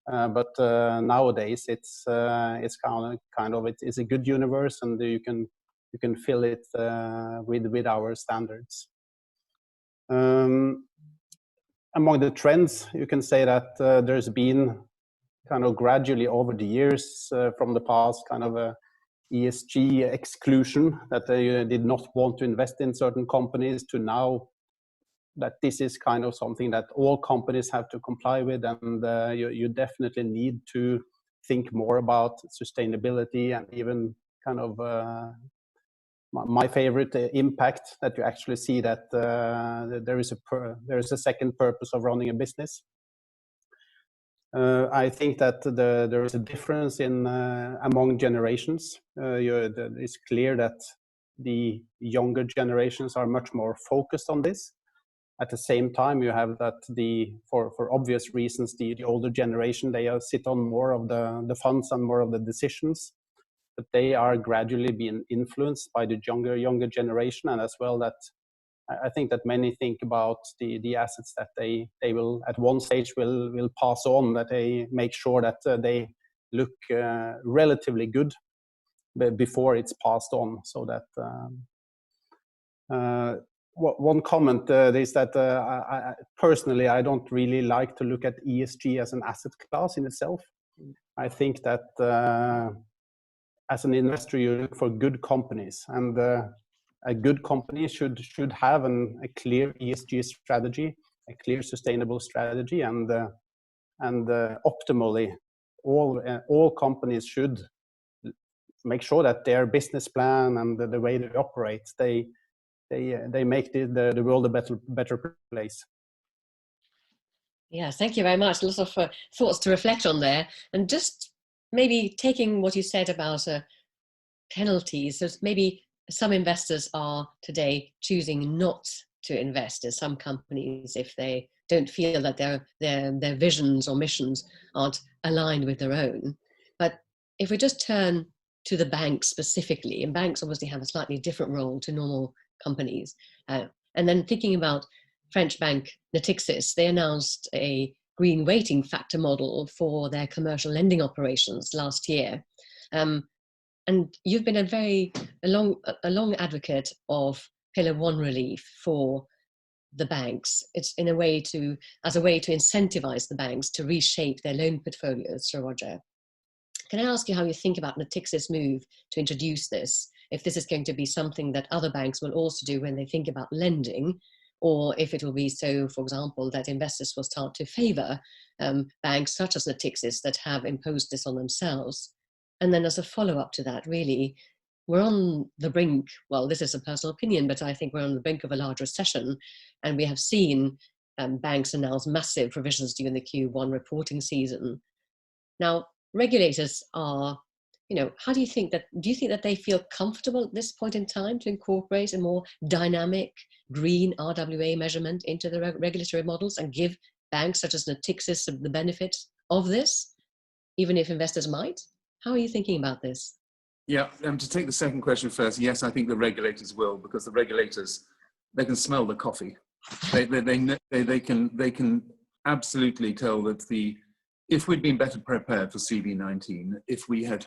But nowadays it's a good universe, and you can fill it with our standards. Among the trends, you can say that there's been kind of gradually over the years from the past kind of a ESG exclusion, that they did not want to invest in certain companies, to now that this is kind of something that all companies have to comply with, and you definitely need to think more about sustainability, and even kind of my favorite impact, that you actually see that there is a second purpose of running a business. I think that there is a difference in among generations. It's clear that the younger generations are much more focused on this. At the same time, you have that for obvious reasons, the older generation, they sit on more of the funds and more of the decisions, but they are gradually being influenced by the younger generation, and as well that I think that many think about the assets that they will at one stage will pass on, that they make sure that they look relatively good before it's passed on. So that one comment is that I personally don't really like to look at ESG as an asset class in itself. I think that as an investor you look for good companies, and a good company should have a clear ESG strategy, a clear sustainable strategy, and optimally all companies should make sure that their business plan and the way they operate, they make the world a better place. Yeah, thank you very much. Lots of thoughts to reflect on there, and just maybe taking what you said about penalties. So maybe some investors are today choosing not to invest in some companies if they don't feel that their visions or missions aren't aligned with their own. But if we just turn to the banks specifically, and banks obviously have a slightly different role to normal companies, and then thinking about French bank Natixis, they announced a green weighting factor model for their commercial lending operations last year. And you've been a long advocate of Pillar 1 relief for the banks. It's as a way to incentivize the banks to reshape their loan portfolios, Sir Roger. Can I ask you how you think about Natixis' move to introduce this? If this is going to be something that other banks will also do when they think about lending, or if it will be so, for example, that investors will start to favor banks such as Natixis that have imposed this on themselves. And then as a follow-up to that, really, we're on the brink, well, this is a personal opinion, but I think we're on the brink of a large recession. And we have seen banks announce massive provisions during the Q1 reporting season. Now, regulators are, how do you think that they feel comfortable at this point in time to incorporate a more dynamic green RWA measurement into the regulatory models and give banks such as Natixis the benefit of this, even if investors might? How are you thinking about this? Yeah, to take the second question first, yes, I think the regulators will, because the regulators, they can smell the coffee. They can absolutely tell that if we'd been better prepared for CV19, if we had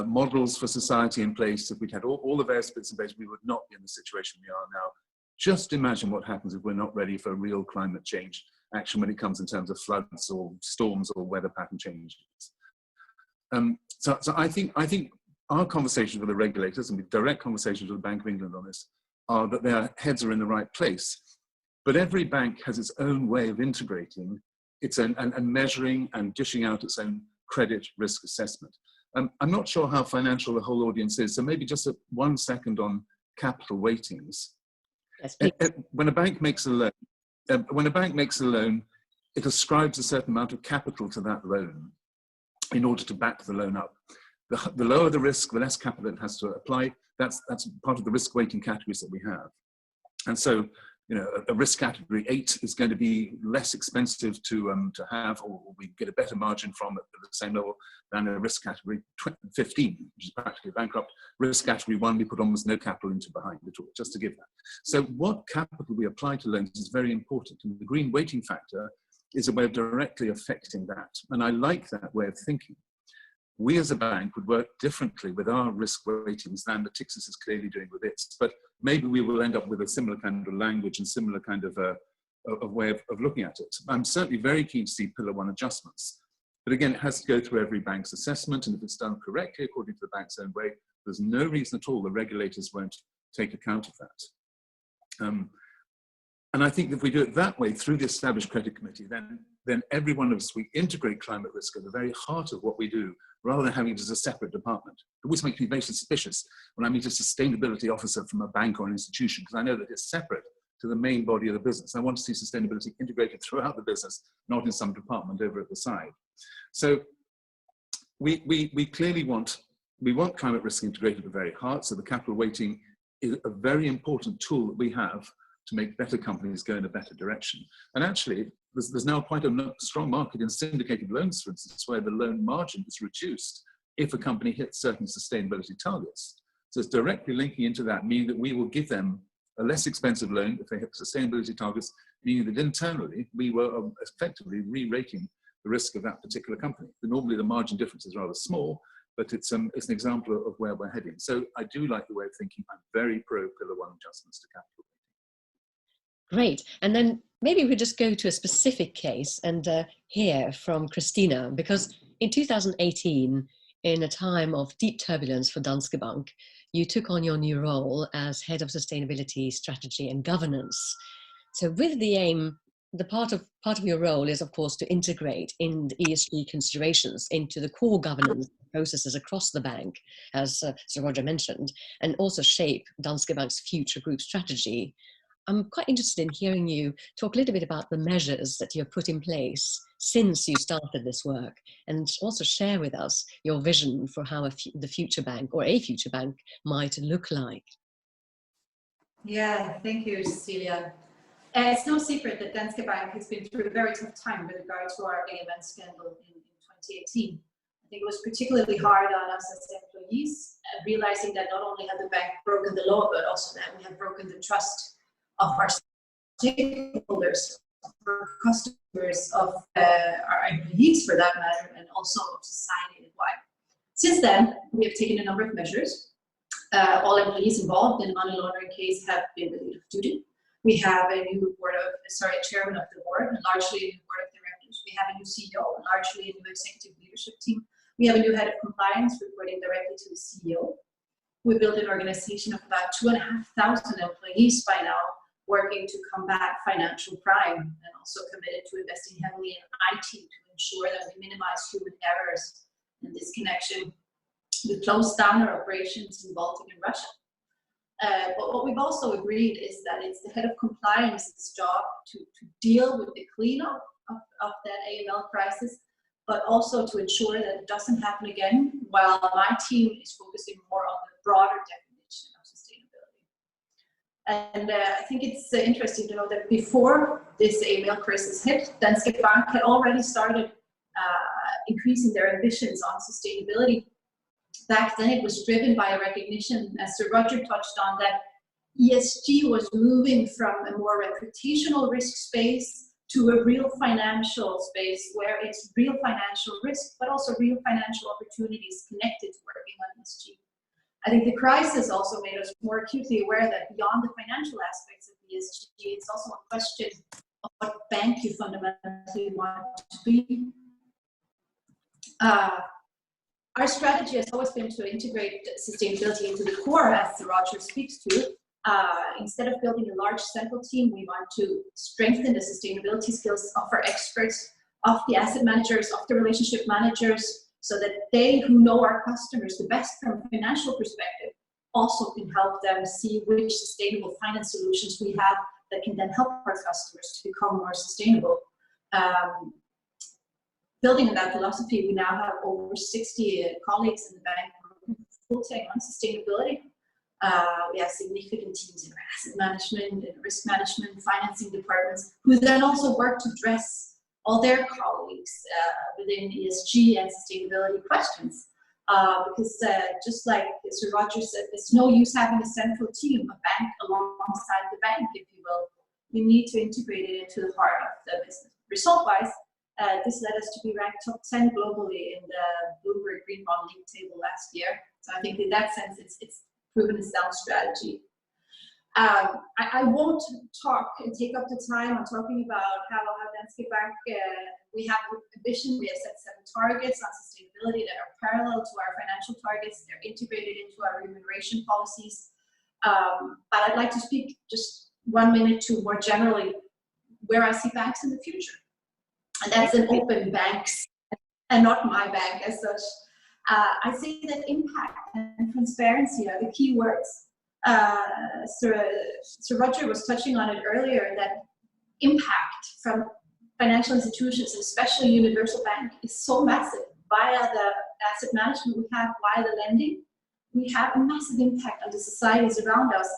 models for society in place, if we'd had all the various bits in place, we would not be in the situation we are now. Just imagine what happens if we're not ready for real climate change action when it comes in terms of floods or storms or weather pattern changes. So I think our conversations with the regulators, and with direct conversations with the Bank of England on this, are that their heads are in the right place. But every bank has its own way of integrating its own and measuring and dishing out its own credit risk assessment. I'm not sure how financial the whole audience is, so maybe just 1 second on capital weightings. Yes, when a bank makes a loan, it ascribes a certain amount of capital to that loan in order to back the loan up. The lower the risk, the less capital it has to apply. That's part of the risk weighting categories that we have. And so, a risk category 8 is going to be less expensive to have, or we get a better margin from at the same level than a risk category 15, which is practically bankrupt. Risk category 1, we put almost no capital into behind it, just to give that. So what capital we apply to loans is very important. And the green weighting factor is a way of directly affecting that. And I like that way of thinking. We as a bank would work differently with our risk weightings than Natixis is clearly doing with its, but maybe we will end up with a similar kind of language and similar kind of way of looking at it. I'm certainly very keen to see Pillar 1 adjustments, but again, it has to go through every bank's assessment, and if it's done correctly according to the bank's own way, there's no reason at all the regulators won't take account of that. And I think if we do it that way through the established credit committee, then every one of us, we integrate climate risk at the very heart of what we do, rather than having it as a separate department. It always makes me very suspicious when I meet a sustainability officer from a bank or an institution, because I know that it's separate to the main body of the business. I want to see sustainability integrated throughout the business, not in some department over at the side. So we clearly want climate risk integrated at the very heart, so the capital weighting is a very important tool that we have to make better companies go in a better direction. And actually, there's now quite a strong market in syndicated loans, for instance, where the loan margin is reduced if a company hits certain sustainability targets. So it's directly linking into that, meaning that we will give them a less expensive loan if they hit sustainability targets, meaning that internally we were effectively re-rating the risk of that particular company. Normally the margin difference is rather small, but it's an example of where we're heading. So I do like the way of thinking. I'm very pro Pillar 1 adjustments to capital. Great. And then maybe we just go to a specific case and hear from Kristina, because in 2018, in a time of deep turbulence for Danske Bank, you took on your new role as Head of Sustainability, Strategy and Governance. So with the aim, the part of your role is, of course, to integrate in the ESG considerations into the core governance processes across the bank, as Sir Roger mentioned, and also shape Danske Bank's future group strategy. I'm quite interested in hearing you talk a little bit about the measures that you have put in place since you started this work, and also share with us your vision for how the future bank, or a future bank, might look like. Yeah, thank you, Cecilia. It's no secret that Danske Bank has been through a very tough time with regard to our AML scandal in 2018. I think it was particularly hard on us as employees, realizing that not only had the bank broken the law, but also that we have broken the trust of our stakeholders, our customers, of our employees for that matter, and also of society wide. Since then, we have taken a number of measures. All employees involved in the money laundering case have been relieved of duty. We have a new chairman of the board, and largely a new board of directors. We have a new CEO, and largely a new executive leadership team. We have a new head of compliance reporting directly to the CEO. We built an organization of about 2,500 employees by now, working to combat financial crime, and also committed to investing heavily in IT to ensure that we minimize human errors. In this connection, we closed down our operations in Baltic and Russia. But what we've also agreed is that it's the head of compliance's job to deal with the cleanup of that AML crisis, but also to ensure that it doesn't happen again, while my team is focusing more on the broader definition of sustainability. And I think it's interesting to know that before this AML crisis hit, Danske Bank had already started increasing their ambitions on sustainability. Back then, it was driven by a recognition, as Sir Roger touched on, that ESG was moving from a more reputational risk space to a real financial space where it's real financial risk, but also real financial opportunities connected to working on ESG. I think the crisis also made us more acutely aware that beyond the financial aspects of ESG, it's also a question of what bank you fundamentally want to be. Our strategy has always been to integrate sustainability into the core, as Sir Roger speaks to. Instead of building a large central team, we want to strengthen the sustainability skills of our experts, of the asset managers, of the relationship managers, so that they who know our customers the best from a financial perspective also can help them see which sustainable finance solutions we have that can then help our customers to become more sustainable. Building on that philosophy, we now have over 60 colleagues in the bank working full-time on sustainability. We have significant teams in asset management, in risk management, financing departments, who then also work to address all their colleagues within ESG and sustainability questions. Because just like Sir Roger said, there's no use having a central team, a bank alongside the bank, if you will. You need to integrate it into the heart of the business. Result-wise, this led us to be ranked top 10 globally in the Bloomberg Green Bond League table last year. So I think in that sense, it's proven a sound strategy. I won't talk and take up the time on talking about how Danske Bank, we have a vision. We have set 7 targets on sustainability that are parallel to our financial targets. They're integrated into our remuneration policies. But I'd like to speak just 1 minute to more generally where I see banks in the future. And that's an open banks and not my bank as such. I see that impact and transparency are the key words. Sir Roger was touching on it earlier, that impact from financial institutions, especially Universal Bank, is so massive. Via the asset management we have, via the lending, we have a massive impact on the societies around us.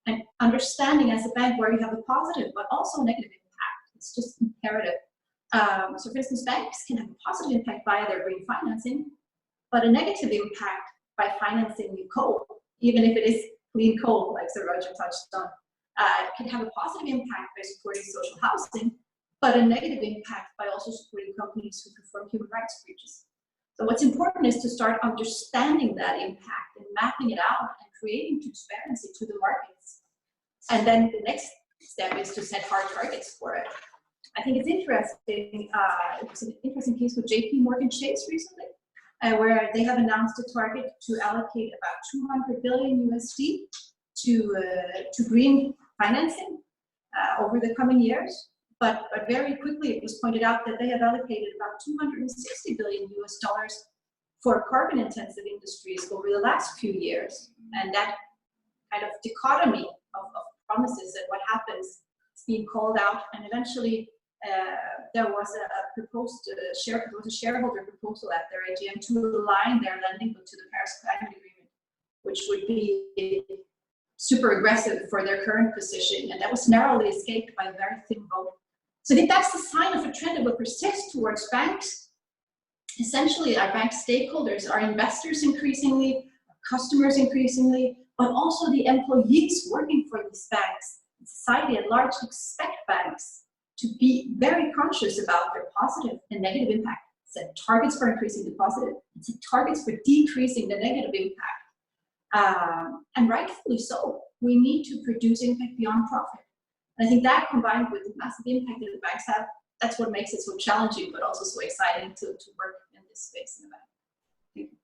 And understanding as a bank where you have a positive but also a negative impact, it's just imperative. So for instance, banks can have a positive impact via their green financing, but a negative impact by financing coal, even if it is clean coal, like Sir Roger touched on. It can have a positive impact by supporting social housing, but a negative impact by also supporting companies who perform human rights breaches. So what's important is to start understanding that impact and mapping it out and creating transparency to the markets. And then the next step is to set hard targets for it. I think it's interesting. It was an interesting case with JP Morgan Chase recently, where they have announced a target to allocate about $200 billion USD to green financing over the coming years. But very quickly it was pointed out that they have allocated about $260 billion US for carbon intensive industries over the last few years. And that kind of dichotomy of promises and what happens is being called out, and eventually there was a shareholder proposal at their AGM to align their lending book to the Paris Climate Agreement, which would be super aggressive for their current position, and that was narrowly escaped by a very thin vote. So I think that's the sign of a trend that will persist towards banks. Essentially, our bank stakeholders are investors increasingly, customers increasingly, but also the employees working for these banks. Society at large expect banks to be very conscious about their positive and negative impact, set targets for increasing deposit, and set targets for decreasing the negative impact. And rightfully so. We need to produce impact beyond profit. And I think that, combined with the massive impact that the banks have, that's what makes it so challenging, but also so exciting to work in this space in the bank. Thank you.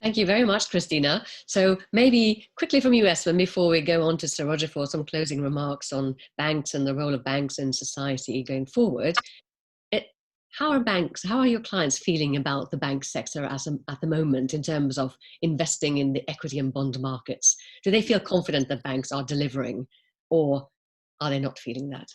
Thank you very much, Kristina. So maybe quickly from you, Espen, before we go on to Sir Roger for some closing remarks on banks and the role of banks in society going forward. How are your clients feeling about the bank sector at the moment in terms of investing in the equity and bond markets? Do they feel confident that banks are delivering, or are they not feeling that?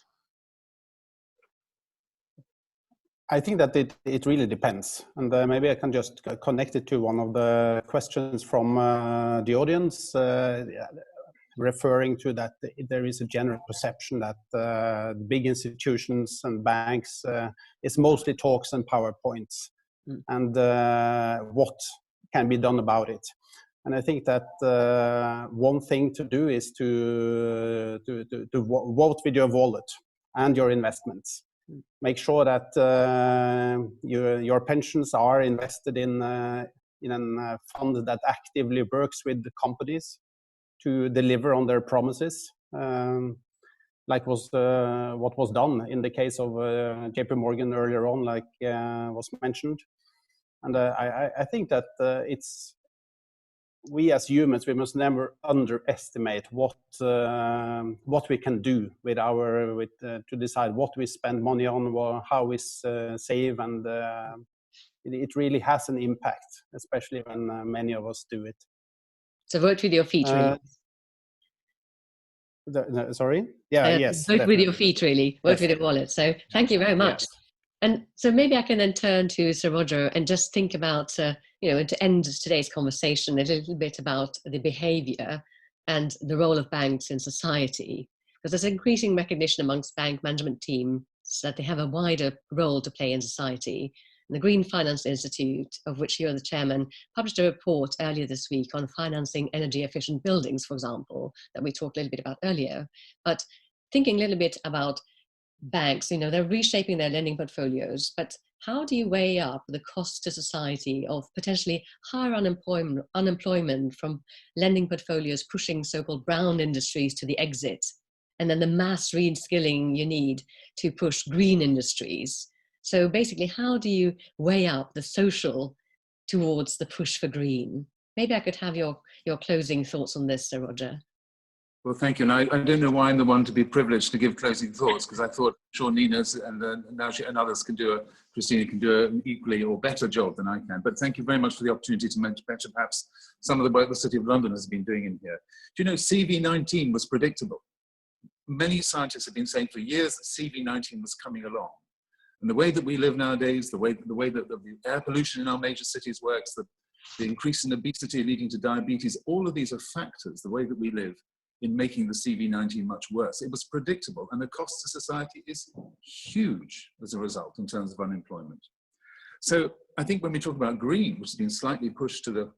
I think that it really depends, and maybe I can just connect it to one of the questions from the audience, referring to that there is a general perception that big institutions and banks is mostly talks and PowerPoints, and what can be done about it. And I think that one thing to do is to vote with your wallet and your investments. Make sure that your pensions are invested in a fund that actively works with the companies to deliver on their promises, like what was done in the case of JP Morgan earlier on, like was mentioned. And I think that we as humans, we must never underestimate what we can do with to decide what we spend money on, how we save, and it really has an impact, especially when many of us do it. So vote with your feet, really. Sorry? Yeah, yes. Vote with your feet, really. Vote with your wallet. So thank you very much. Yes. And so maybe I can then turn to Sir Roger and just think about, to end today's conversation, a little bit about the behavior and the role of banks in society. Because there's increasing recognition amongst bank management teams that they have a wider role to play in society. And the Green Finance Institute, of which you're the chairman, published a report earlier this week on financing energy efficient buildings, for example, that we talked a little bit about earlier. But thinking a little bit about banks, they're reshaping their lending portfolios, but how do you weigh up the cost to society of potentially higher unemployment from lending portfolios pushing so-called brown industries to the exit, and then the mass reskilling you need to push green industries? So basically, how do you weigh up the social towards the push for green? Maybe I could have your closing thoughts on this, Sir Roger. Well, thank you. And I don't know why I'm the one to be privileged to give closing thoughts, because I thought sure Nina's and others can Kristina can do an equally or better job than I can. But thank you very much for the opportunity to mention perhaps some of the work the City of London has been doing in here. Do you know CV19 was predictable? Many scientists have been saying for years that CV19 was coming along. And the way that we live nowadays, the way that the air pollution in our major cities works, the increase in obesity leading to diabetes, all of these are factors, the way that we live, in making the CV19 much worse. It was predictable, and the cost to society is huge as a result in terms of unemployment. So I think when we talk about green, which has been slightly pushed to the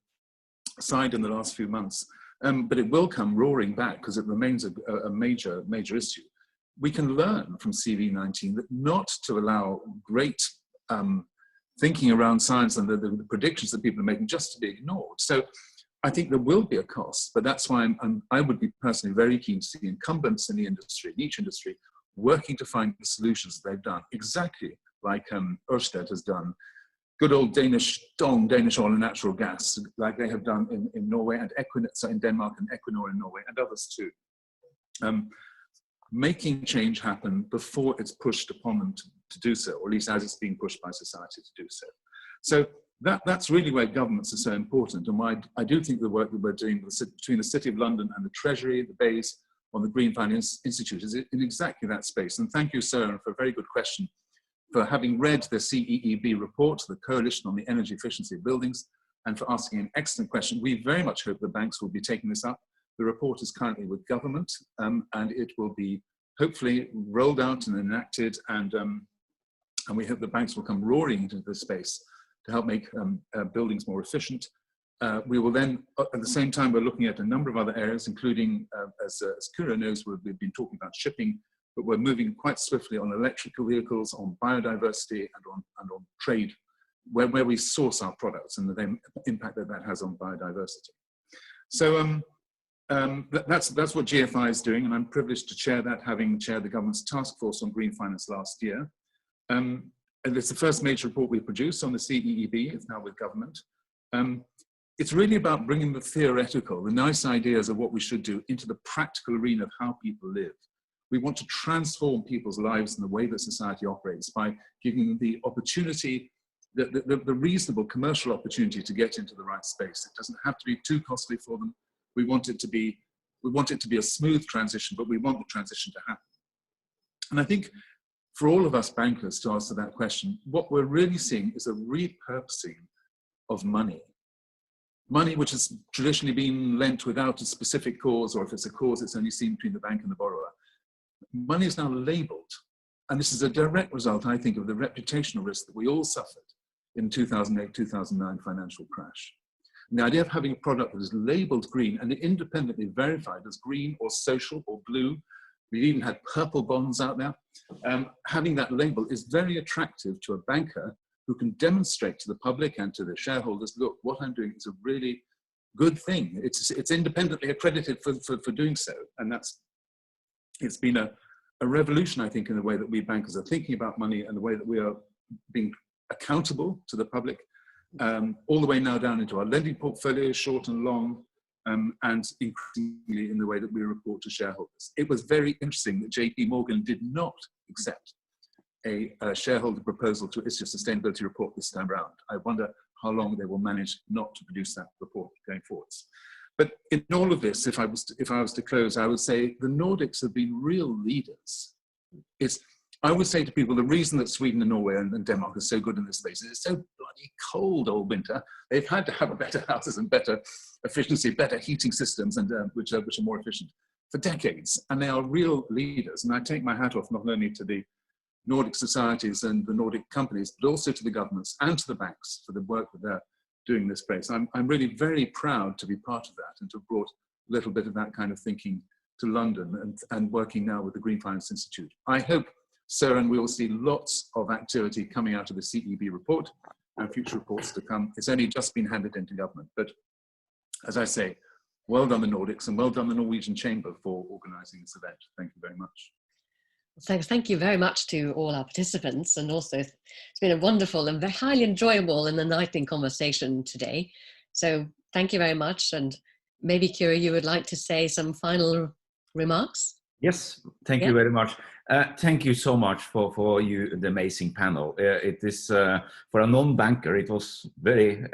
side in the last few months, but it will come roaring back because it remains a major issue. We can learn from CV19 that not to allow great thinking around science and the predictions that people are making just to be ignored. So I think there will be a cost, but that's why I would be personally very keen to see incumbents in the industry, in each industry, working to find the solutions that they've done, exactly like Ørsted has done. Good old Danish oil and natural gas, like they have done in Norway and Equinor in Denmark and Equinor in Norway and others too. Making change happen before it's pushed upon them to do so, or at least as it's being pushed by society to do so. So that's really where governments are so important, and why I do think the work that we're doing between the City of London and the Treasury, the Bays, on the Green Finance Institute is in exactly that space. And thank you, Søren, for a very good question, for having read the CEEB report, the Coalition on the Energy Efficiency of Buildings, and for asking an excellent question. We very much hope the banks will be taking this up. The report is currently with government, and it will be hopefully rolled out and enacted, and we hope the banks will come roaring into this space to help make buildings more efficient. We will then, at the same time, we're looking at a number of other areas, including, as Kura knows, we've been talking about shipping, but we're moving quite swiftly on electrical vehicles, on biodiversity, and on trade where we source our products and the impact that that has on biodiversity. So that's what GFI is doing, and I'm privileged to chair that, having chaired the government's task force on green finance last year. And it's the first major report we produced on the CEEB. It's now with government. It's really about bringing the theoretical, the nice ideas of what we should do into the practical arena of how people live. We want to transform people's lives and the way that society operates by giving them the opportunity, the reasonable commercial opportunity to get into the right space. It doesn't have to be too costly for them. We want it to be a smooth transition, but we want the transition to happen. And I think for all of us bankers to answer that question, what we're really seeing is a repurposing of money. Money which has traditionally been lent without a specific cause, or if it's a cause, it's only seen between the bank and the borrower. Money is now labeled. And this is a direct result, I think, of the reputational risk that we all suffered in 2008-2009 financial crash. And the idea of having a product that is labeled green and independently verified as green or social or blue, we've even had purple bonds out there, having that label is very attractive to a banker who can demonstrate to the public and to the shareholders, look, what I'm doing is a really good thing. It's independently accredited for doing so. And it's been a revolution, I think, in the way that we bankers are thinking about money and the way that we are being accountable to the public, all the way now down into our lending portfolio, short and long, and increasingly in the way that we report to shareholders. It was very interesting that JP Morgan did not accept a shareholder proposal to issue a sustainability report this time around. I wonder how long they will manage not to produce that report going forwards. But in all of this, if I was to close, I would say the Nordics have been real leaders. I would say to people, the reason that Sweden and Norway and Denmark are so good in this space is it's so bloody cold all winter. They've had to have better houses and better efficiency, better heating systems, and which are more efficient for decades. And they are real leaders. And I take my hat off not only to the Nordic societies and the Nordic companies, but also to the governments and to the banks for the work that they're doing in this space. I'm really very proud to be part of that and to have brought a little bit of that kind of thinking to London and working now with the Green Finance Institute. I hope, sir, and we will see lots of activity coming out of the CEB report and future reports to come. It's only just been handed into government, but as I say, well done the Nordics and well done the Norwegian Chamber for organising this event. Thank you very much. Thank you very much to all our participants, and also it's been a wonderful and very highly enjoyable and enlightening conversation today. So thank you very much, and maybe Kira, you would like to say some final remarks? Yes, thank you very much. Thank you so much for the amazing panel. It is for a non-banker, it was very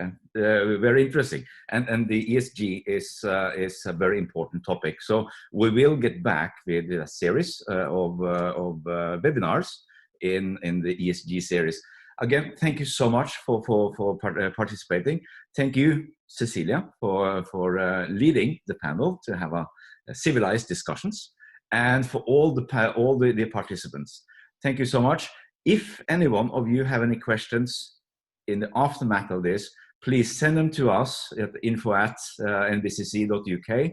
interesting, and the ESG is a very important topic. So we will get back with a series of webinars in the ESG series. Again, thank you so much for participating. Thank you, Cecilia, for leading the panel to have a civilized discussions. And for all the participants, thank you so much. If any one of you have any questions in the aftermath of this, please send them to us at info@nbcc.uk,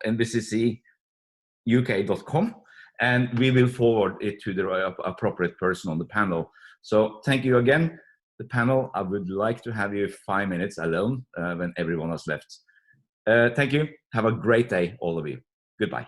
nbcc.uk.com, and we will forward it to the appropriate person on the panel. So thank you again. The panel, I would like to have you 5 minutes alone when everyone has left. Thank you. Have a great day, all of you. Goodbye.